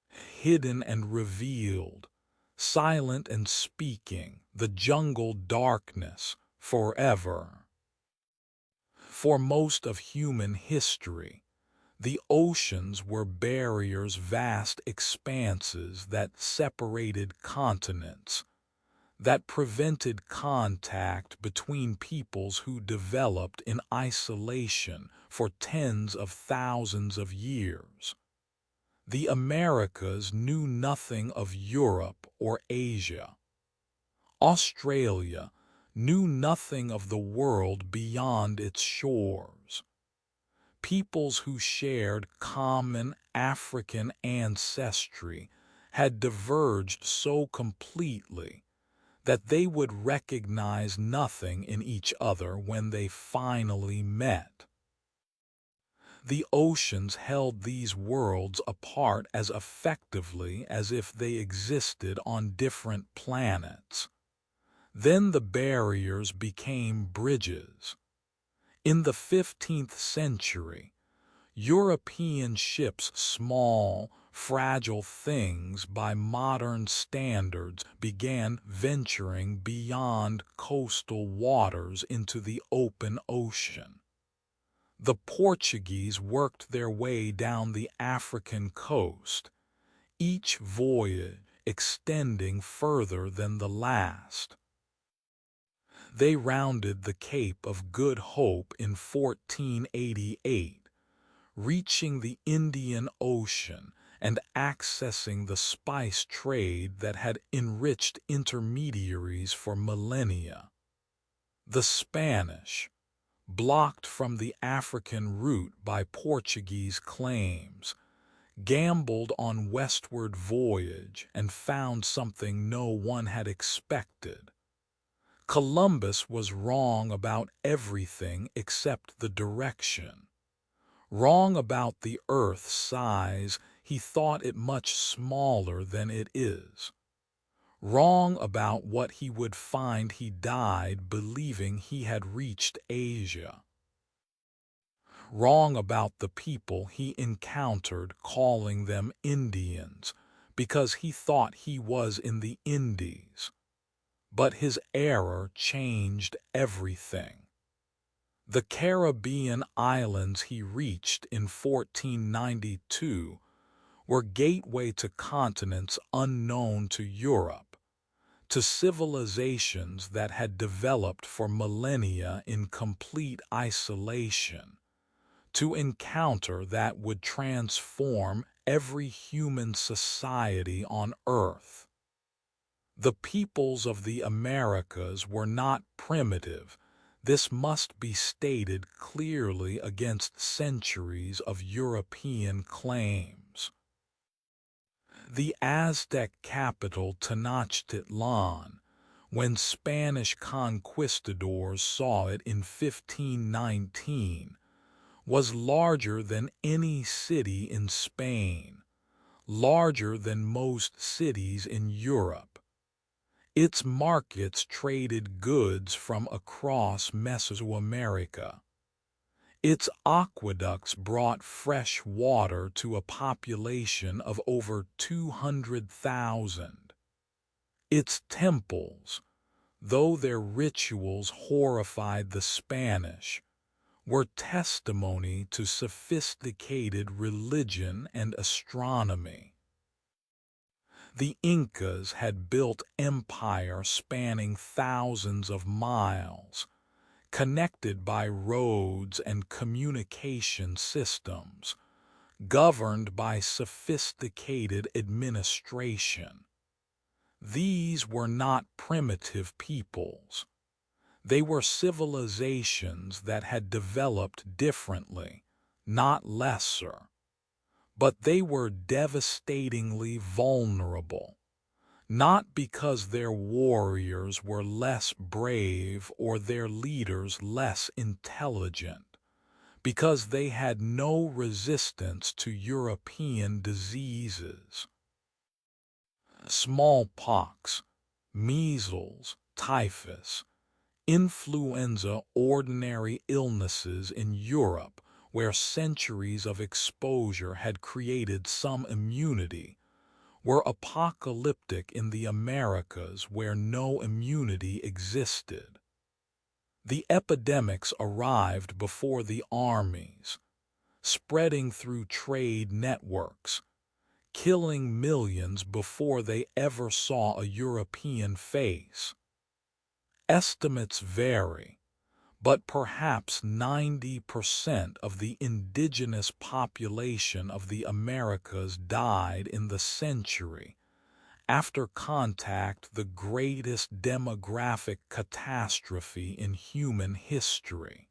hidden and revealed, silent and speaking, the jungle darkness, forever. For most of human history, the oceans were barriers, vast expanses that separated continents. that prevented contact between peoples who developed in isolation for tens of thousands of years. The Americas knew nothing of Europe or Asia. Australia knew nothing of the world beyond its shores. Peoples who shared common African ancestry had diverged so completely that they would recognize nothing in each other when they finally met. The oceans held these worlds apart as effectively as if they existed on different planets. Then the barriers became bridges. In the 15th century, European ships, small, fragile things by modern standards, began venturing beyond coastal waters into the open ocean. The Portuguese worked their way down the African coast, each voyage extending further than the last. They rounded the Cape of Good Hope in 1488, reaching the Indian Ocean and accessing the spice trade that had enriched intermediaries for millennia. The Spanish, blocked from the African route by Portuguese claims, gambled on westward voyage and found something no one had expected. Columbus was wrong about everything except the direction. Wrong about the Earth's size, he thought it much smaller than it is. Wrong about what he would find, he died believing he had reached Asia. Wrong about the people he encountered, calling them Indians, because he thought he was in the Indies. But his error changed everything. The Caribbean islands he reached in 1492 were gateway to continents unknown to Europe, to civilizations that had developed for millennia in complete isolation, to encounter that would transform every human society on Earth. The peoples of the Americas were not primitive. This must be stated clearly against centuries of European claims. The Aztec capital Tenochtitlan, when Spanish conquistadors saw it in 1519, was larger than any city in Spain, larger than most cities in Europe. Its markets traded goods from across Mesoamerica. Its aqueducts brought fresh water to a population of over 200,000. Its temples, though their rituals horrified the Spanish, were testimony to sophisticated religion and astronomy. The Incas had built empire spanning thousands of miles, connected by roads and communication systems, governed by sophisticated administration. These were not primitive peoples. They were civilizations that had developed differently, not lesser. But they were devastatingly vulnerable, not because their warriors were less brave or their leaders less intelligent, because they had no resistance to European diseases. Smallpox, measles, typhus, influenza, ordinary illnesses in Europe where centuries of exposure had created some immunity, were apocalyptic in the Americas where no immunity existed. The epidemics arrived before the armies, spreading through trade networks, killing millions before they ever saw a European face. Estimates vary, but perhaps 90% of the indigenous population of the Americas died in the century after contact, the greatest demographic catastrophe in human history.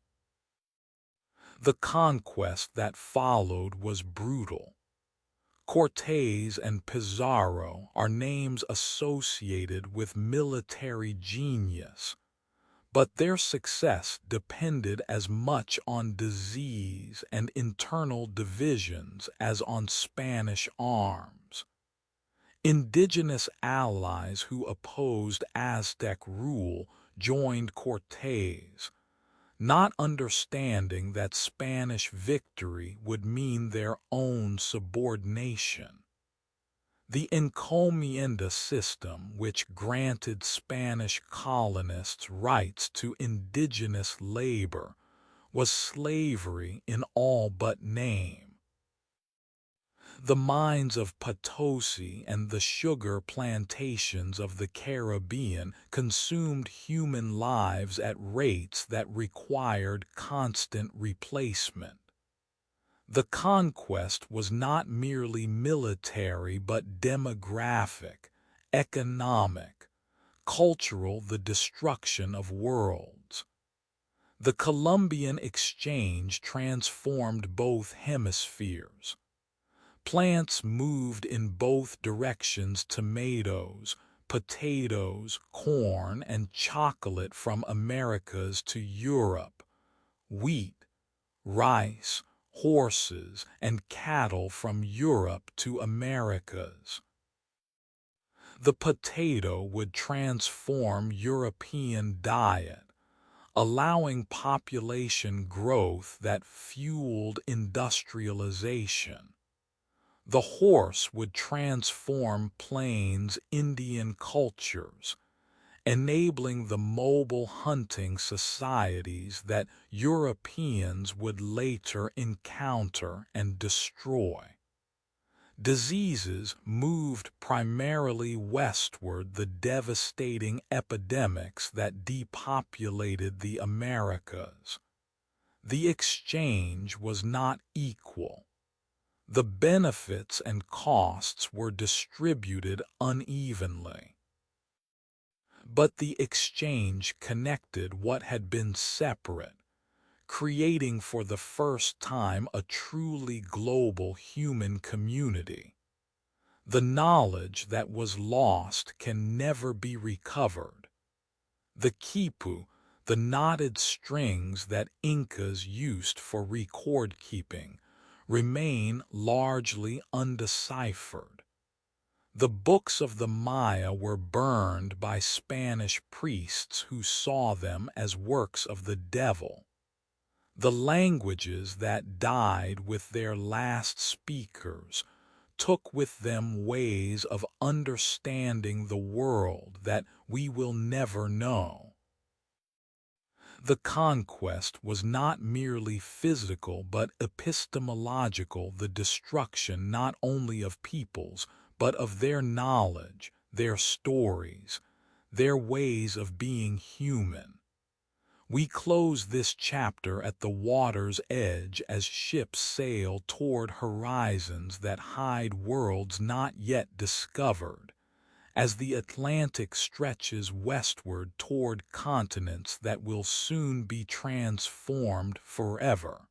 The conquest that followed was brutal. Cortés and Pizarro are names associated with military genius, but their success depended as much on disease and internal divisions as on Spanish arms. Indigenous allies who opposed Aztec rule joined Cortés, not understanding that Spanish victory would mean their own subordination. The encomienda system, which granted Spanish colonists rights to indigenous labor, was slavery in all but name. The mines of Potosi and the sugar plantations of the Caribbean consumed human lives at rates that required constant replacement. The conquest was not merely military but demographic, economic, cultural, the destruction of worlds. The Columbian Exchange transformed both hemispheres. Plants moved in both directions: tomatoes, potatoes, corn, and chocolate from Americas to Europe, wheat, rice, horses, and cattle from Europe to Americas. The potato would transform European diet, allowing population growth that fueled industrialization. The horse would transform plains Indian cultures, enabling the mobile hunting societies that Europeans would later encounter and destroy. Diseases moved primarily westward, the devastating epidemics that depopulated the Americas. The exchange was not equal. The benefits and costs were distributed unevenly. But the exchange connected what had been separate, creating for the first time a truly global human community. The knowledge that was lost can never be recovered. The quipu, the knotted strings that Incas used for record keeping, remain largely undeciphered. The books of the Maya were burned by Spanish priests who saw them as works of the devil. The languages that died with their last speakers took with them ways of understanding the world that we will never know. The conquest was not merely physical but epistemological, the destruction not only of peoples but of their knowledge, their stories, their ways of being human. We close this chapter at the water's edge as ships sail toward horizons that hide worlds not yet discovered, as the Atlantic stretches westward toward continents that will soon be transformed forever.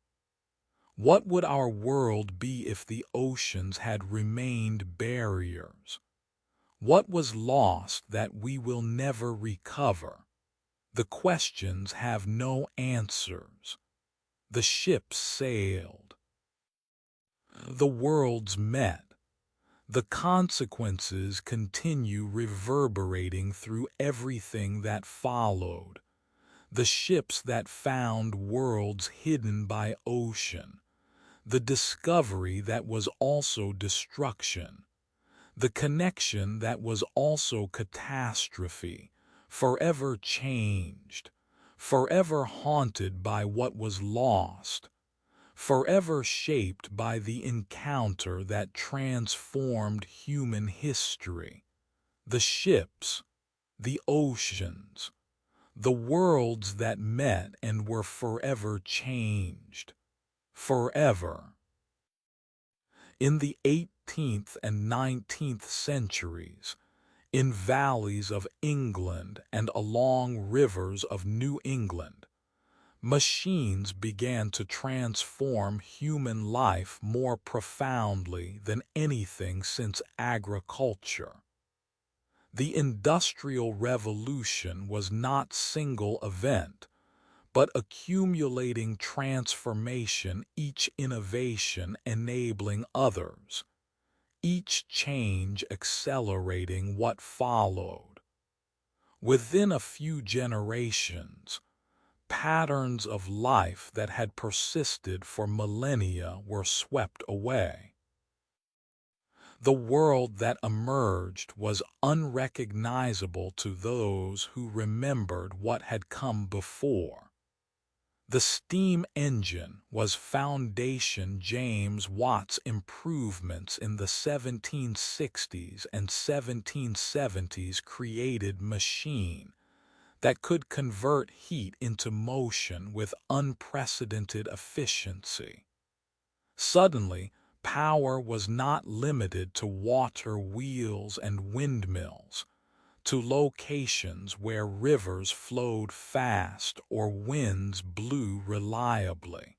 What would our world be if the oceans had remained barriers? What was lost that we will never recover? The questions have no answers. The ships sailed. The worlds met. The consequences continue reverberating through everything that followed. The ships that found worlds hidden by ocean. The discovery that was also destruction. The connection that was also catastrophe, forever changed, forever haunted by what was lost, forever shaped by the encounter that transformed human history. The ships, the oceans, the worlds that met and were forever changed. Forever. In the 18th and 19th centuries, in valleys of England and along rivers of New England, machines began to transform human life more profoundly than anything since agriculture. The Industrial Revolution was not single event, but accumulating transformation, each innovation enabling others, each change accelerating what followed. Within a few generations, patterns of life that had persisted for millennia were swept away. The world that emerged was unrecognizable to those who remembered what had come before. The steam engine was foundation. James Watt's improvements in the 1760s and 1770s created machine that could convert heat into motion with unprecedented efficiency. Suddenly, power was not limited to water wheels and windmills, to locations where rivers flowed fast or winds blew reliably.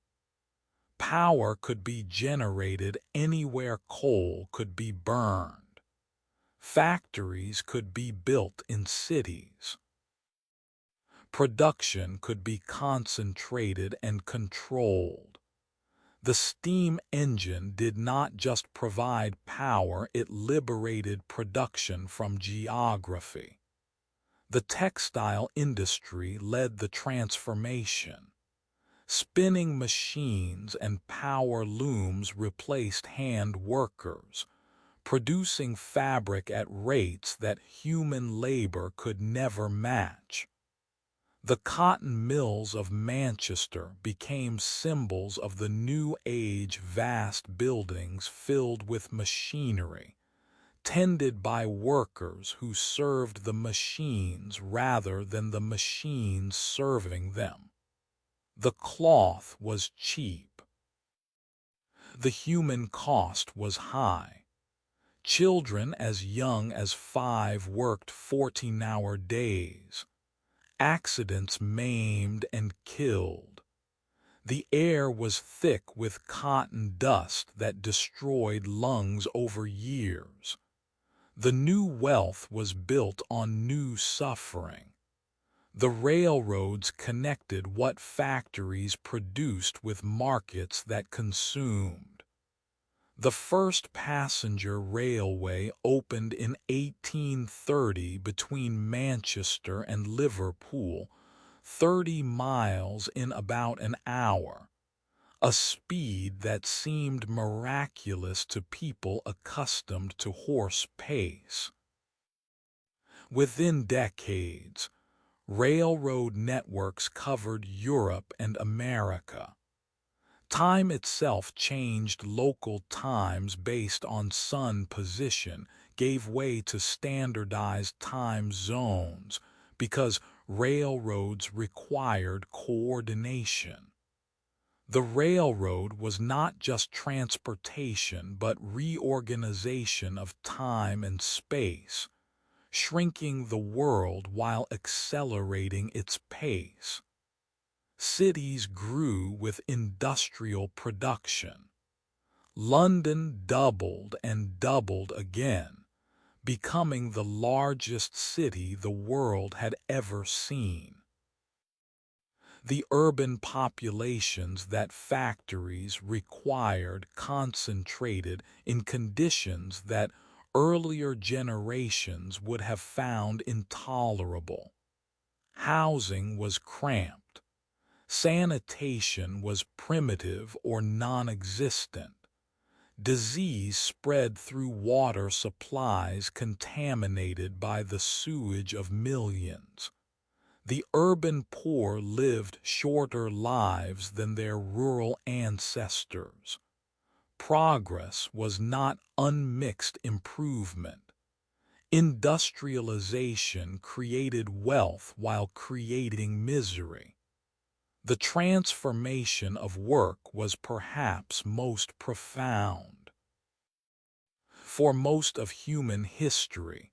Power could be generated anywhere coal could be burned. Factories could be built in cities. Production could be concentrated and controlled. The steam engine did not just provide power, it liberated production from geography. The textile industry led the transformation. Spinning machines and power looms replaced hand workers, producing fabric at rates that human labor could never match. The cotton mills of Manchester became symbols of the new age, vast buildings filled with machinery, tended by workers who served the machines rather than the machines serving them. The cloth was cheap. The human cost was high. Children as young as 5 worked 14-hour days. Accidents maimed and killed. The air was thick with cotton dust that destroyed lungs over years. The new wealth was built on new suffering. The railroads connected what factories produced with markets that consumed. The first passenger railway opened in 1830 between Manchester and Liverpool, 30 miles in about an hour, a speed that seemed miraculous to people accustomed to horse pace. Within decades, railroad networks covered Europe and America. Time itself changed. Local times based on sun position gave way to standardized time zones because railroads required coordination. The railroad was not just transportation but reorganization of time and space, shrinking the world while accelerating its pace. Cities grew with industrial production. London doubled and doubled again, becoming the largest city the world had ever seen. The urban populations that factories required concentrated in conditions that earlier generations would have found intolerable. Housing was cramped. Sanitation was primitive or non-existent. Disease spread through water supplies contaminated by the sewage of millions. The urban poor lived shorter lives than their rural ancestors. Progress was not unmixed improvement. Industrialization created wealth while creating misery. The transformation of work was perhaps most profound. For most of human history,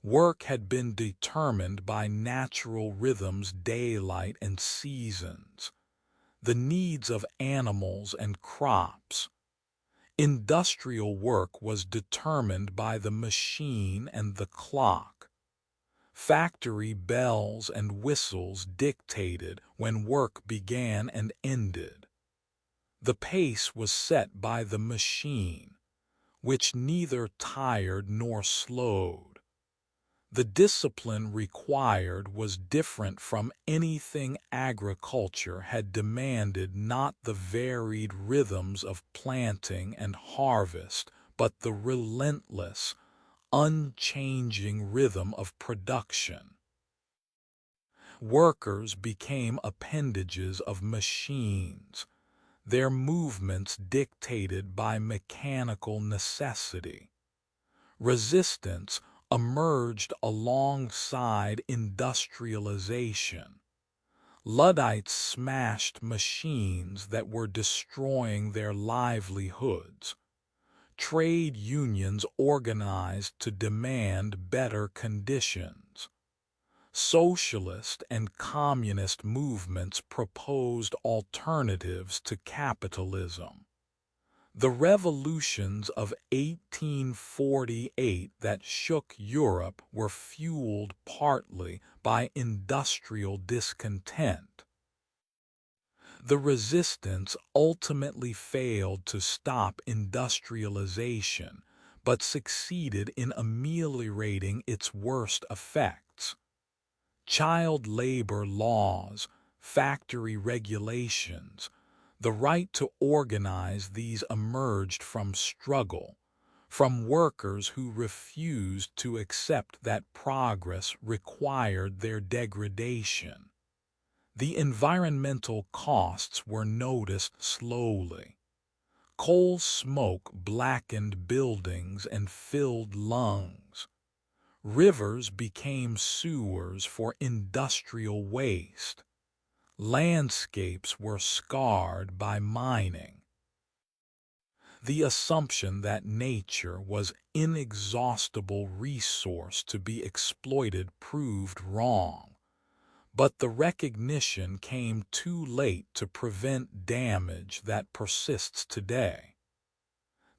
work had been determined by natural rhythms, daylight and seasons, the needs of animals and crops. Industrial work was determined by the machine and the clock. Factory bells and whistles dictated when work began and ended. The pace was set by the machine, which neither tired nor slowed. The discipline required was different from anything agriculture had demanded, not the varied rhythms of planting and harvest, but the relentless, unchanging rhythm of production. Workers became appendages of machines, their movements dictated by mechanical necessity. Resistance emerged alongside industrialization. Luddites smashed machines that were destroying their livelihoods. Trade unions organized to demand better conditions. Socialist and communist movements proposed alternatives to capitalism. The revolutions of 1848 that shook Europe were fueled partly by industrial discontent. The resistance ultimately failed to stop industrialization, but succeeded in ameliorating its worst effects. Child labor laws, factory regulations, the right to organize, these emerged from struggle, from workers who refused to accept that progress required their degradation. The environmental costs were noticed slowly. Coal smoke blackened buildings and filled lungs. Rivers became sewers for industrial waste. Landscapes were scarred by mining. The assumption that nature was inexhaustible resource to be exploited proved wrong, but the recognition came too late to prevent damage that persists today.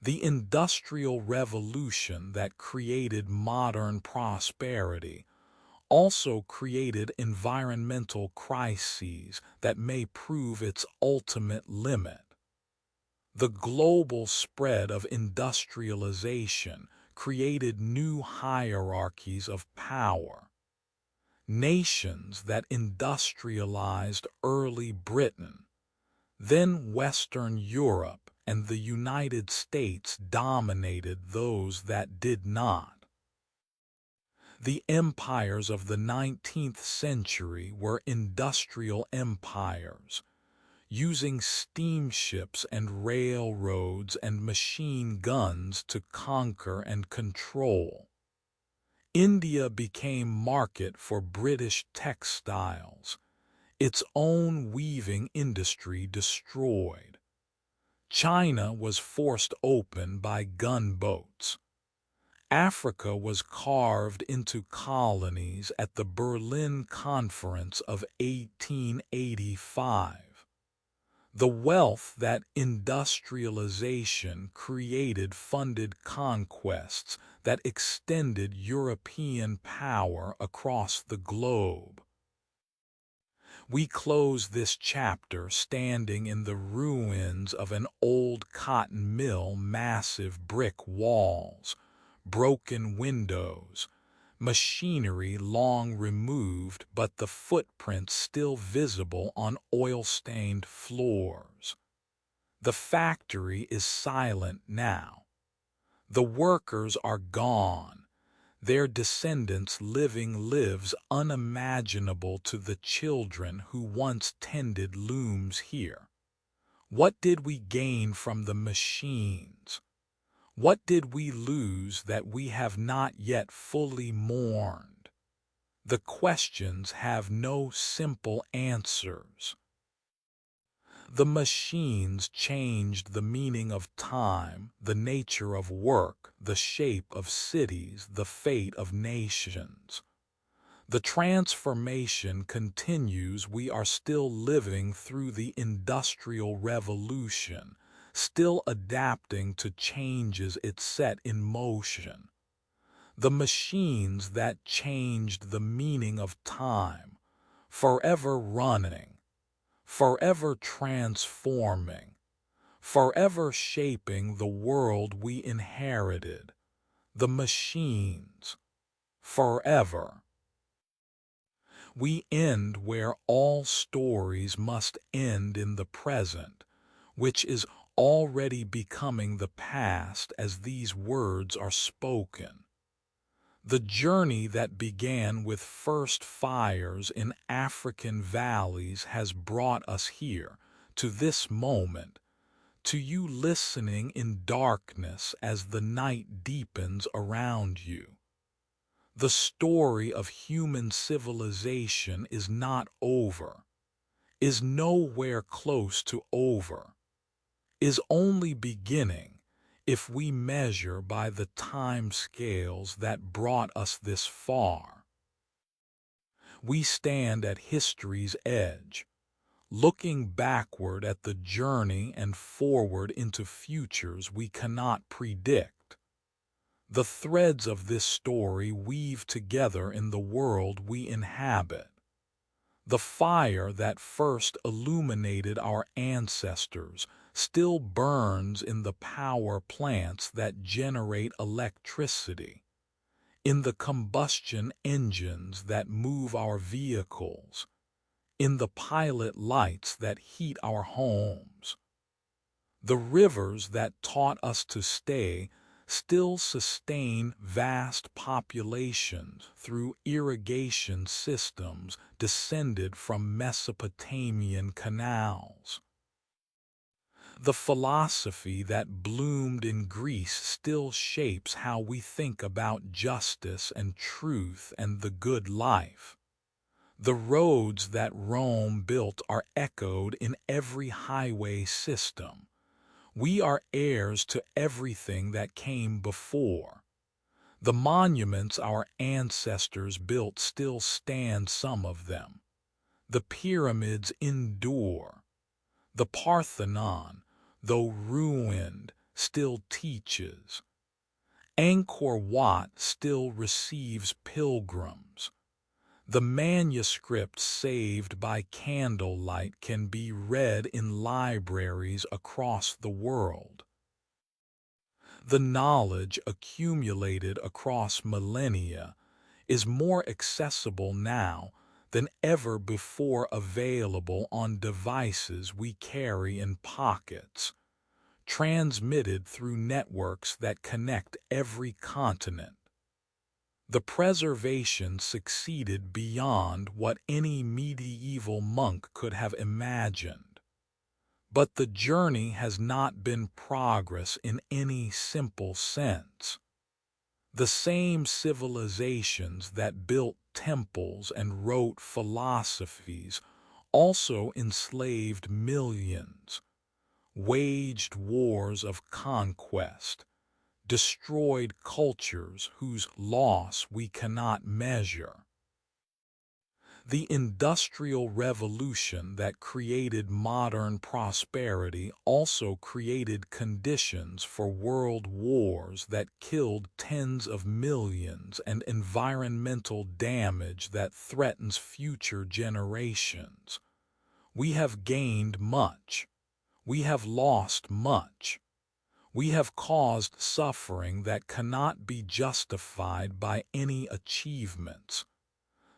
The Industrial Revolution that created modern prosperity also created environmental crises that may prove its ultimate limit. The global spread of industrialization created new hierarchies of power. Nations that industrialized early Britain, then Western Europe and the United States dominated those that did not. The empires of the 19th century were industrial empires, using steamships and railroads and machine guns to conquer and control. India became market for British textiles, its own weaving industry destroyed. China was forced open by gunboats. Africa was carved into colonies at the Berlin Conference of 1885. The wealth that industrialization created funded conquests that extended European power across the globe. We close this chapter standing in the ruins of an old cotton mill, massive brick walls, broken windows, machinery long removed but the footprints still visible on oil-stained floors. The factory is silent now. The workers are gone, their descendants living lives unimaginable to the children who once tended looms here. What did we gain from the machines? What did we lose that we have not yet fully mourned? The questions have no simple answers. The machines changed the meaning of time, the nature of work, the shape of cities, the fate of nations. The transformation continues. We are still living through the Industrial Revolution, still adapting to changes it set in motion. The machines that changed the meaning of time, forever running, forever transforming, forever shaping the world we inherited. The machines, forever. We end where all stories must end, in the present, which is already becoming the past as these words are spoken. The journey that began with first fires in African valleys has brought us here, to this moment, to you listening in darkness as the night deepens around you. The story of human civilization is not over, is nowhere close to over, is only beginning, if we measure by the time scales that brought us this far. We stand at history's edge, looking backward at the journey and forward into futures we cannot predict. The threads of this story weave together in the world we inhabit. The fire that first illuminated our ancestors still burns in the power plants that generate electricity, in the combustion engines that move our vehicles, in the pilot lights that heat our homes. The rivers that taught us to stay still sustain vast populations through irrigation systems descended from Mesopotamian canals. The philosophy that bloomed in Greece still shapes how we think about justice and truth and the good life. The roads that Rome built are echoed in every highway system. We are heirs to everything that came before. The monuments our ancestors built still stand, some of them. The pyramids endure. The Parthenon, though ruined, still teaches. Angkor Wat still receives pilgrims. The manuscript saved by candlelight can be read in libraries across the world. The knowledge accumulated across millennia is more accessible now than ever before, available on devices we carry in pockets, transmitted through networks that connect every continent. The preservation succeeded beyond what any medieval monk could have imagined. But the journey has not been progress in any simple sense. The same civilizations that built temples and wrote philosophies also enslaved millions, waged wars of conquest, destroyed cultures whose loss we cannot measure. The Industrial Revolution that created modern prosperity also created conditions for world wars that killed tens of millions and environmental damage that threatens future generations. We have gained much. We have lost much. We have caused suffering that cannot be justified by any achievements.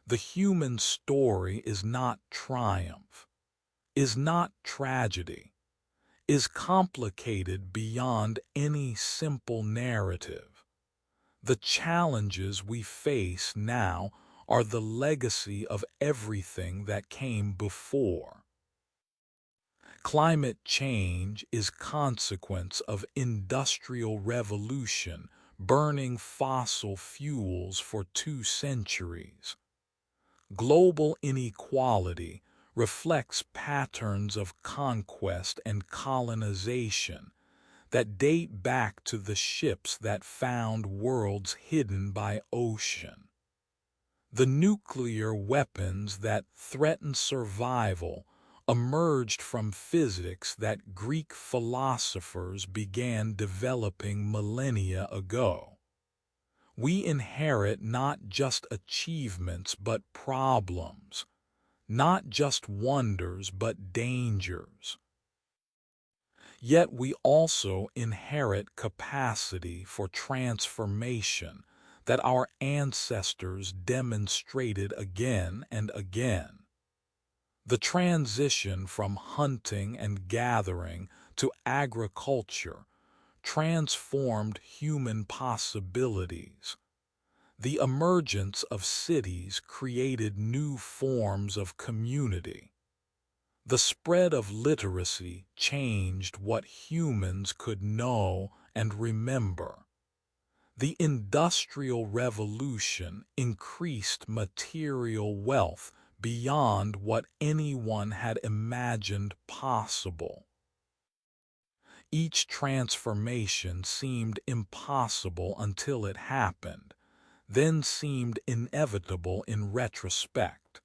The human story is not triumph, is not tragedy, is complicated beyond any simple narrative. The challenges we face now are the legacy of everything that came before. Climate change is consequence of industrial revolution, burning fossil fuels for 2 centuries. Global inequality reflects patterns of conquest and colonization that date back to the ships that found worlds hidden by ocean. The nuclear weapons that threaten survival emerged from physics that Greek philosophers began developing millennia ago. We inherit not just achievements but problems, not just wonders but dangers. Yet we also inherit capacity for transformation that our ancestors demonstrated again and again. The transition from hunting and gathering to agriculture transformed human possibilities. The emergence of cities created new forms of community. The spread of literacy changed what humans could know and remember. The Industrial Revolution increased material wealth beyond what anyone had imagined possible. Each transformation seemed impossible until it happened, then seemed inevitable in retrospect.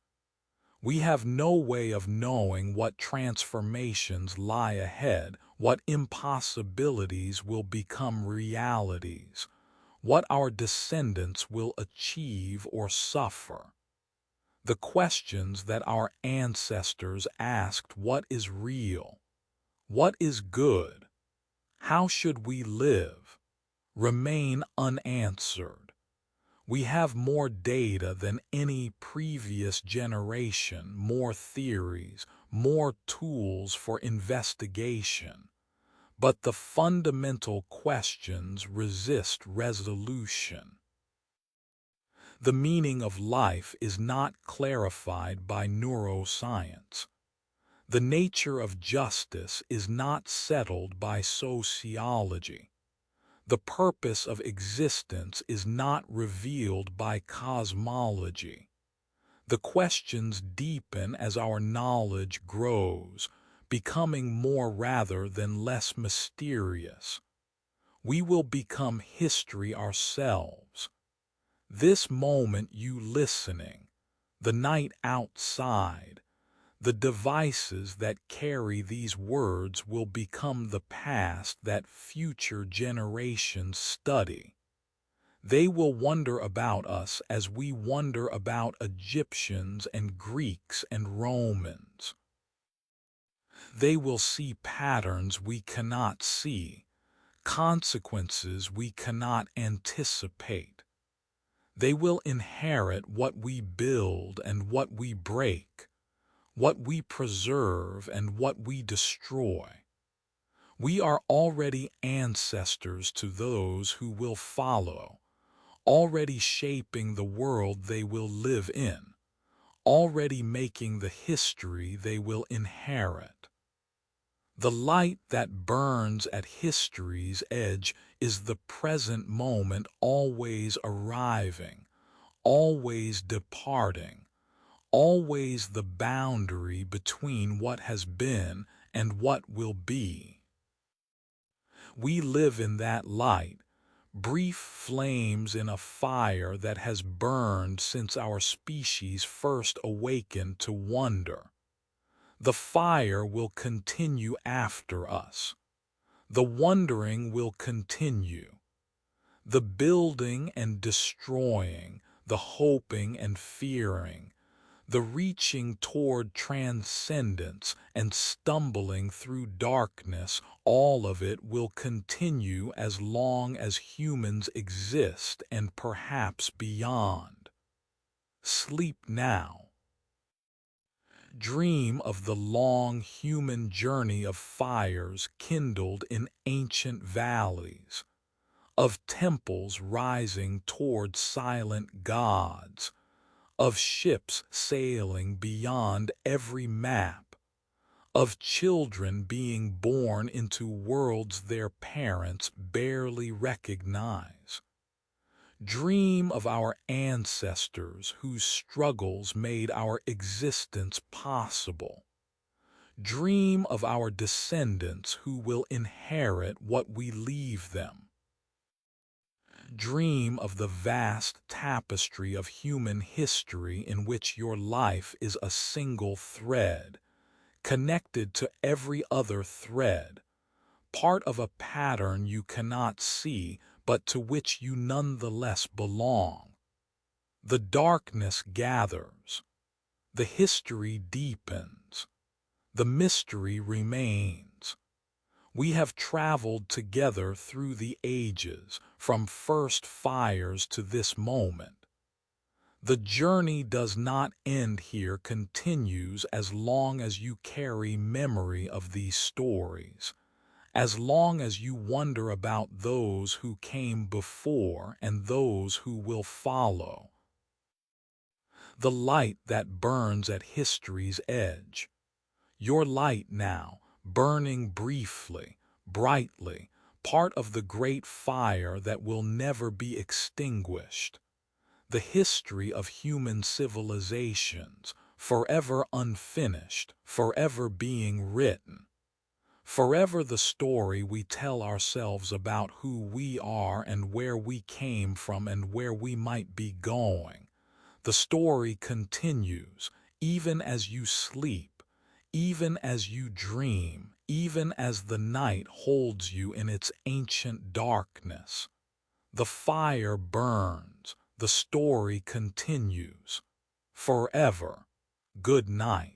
We have no way of knowing what transformations lie ahead, what impossibilities will become realities, what our descendants will achieve or suffer. The questions that our ancestors asked: what is real? What is good? How should we live? Remain unanswered. We have more data than any previous generation, more theories, more tools for investigation. But the fundamental questions resist resolution. The meaning of life is not clarified by neuroscience. The nature of justice is not settled by sociology. The purpose of existence is not revealed by cosmology. The questions deepen as our knowledge grows, becoming more rather than less mysterious. We will become history ourselves. This moment, you listening, the night outside, the devices that carry these words will become the past that future generations study. They will wonder about us as we wonder about Egyptians and Greeks and Romans. They will see patterns we cannot see, consequences we cannot anticipate. They will inherit what we build and what we break, what we preserve and what we destroy. We are already ancestors to those who will follow, already shaping the world they will live in, already making the history they will inherit. The light that burns at history's edge is the present moment, always arriving, always departing, always the boundary between what has been and what will be. We live in that light, brief flames in a fire that has burned since our species first awakened to wonder. The fire will continue after us. The wondering will continue. The building and destroying, the hoping and fearing, the reaching toward transcendence and stumbling through darkness, all of it will continue as long as humans exist and perhaps beyond. Sleep now. Dream of the long human journey of fires kindled in ancient valleys, of temples rising toward silent gods, of ships sailing beyond every map, of children being born into worlds their parents barely recognize. Dream of our ancestors whose struggles made our existence possible. Dream of our descendants who will inherit what we leave them. Dream of the vast tapestry of human history in which your life is a single thread, connected to every other thread, part of a pattern you cannot see but to which you nonetheless belong. The darkness gathers, the history deepens, the mystery remains. We have traveled together through the ages, from first fires to this moment. The journey does not end here, continues as long as you carry memory of these stories, as long as you wonder about those who came before and those who will follow. The light that burns at history's edge. Your light now, burning briefly, brightly, part of the great fire that will never be extinguished. The history of human civilizations, forever unfinished, forever being written. Forever the story we tell ourselves about who we are and where we came from and where we might be going. The story continues, even as you sleep, even as you dream, even as the night holds you in its ancient darkness. The fire burns, the story continues. Forever. Good night.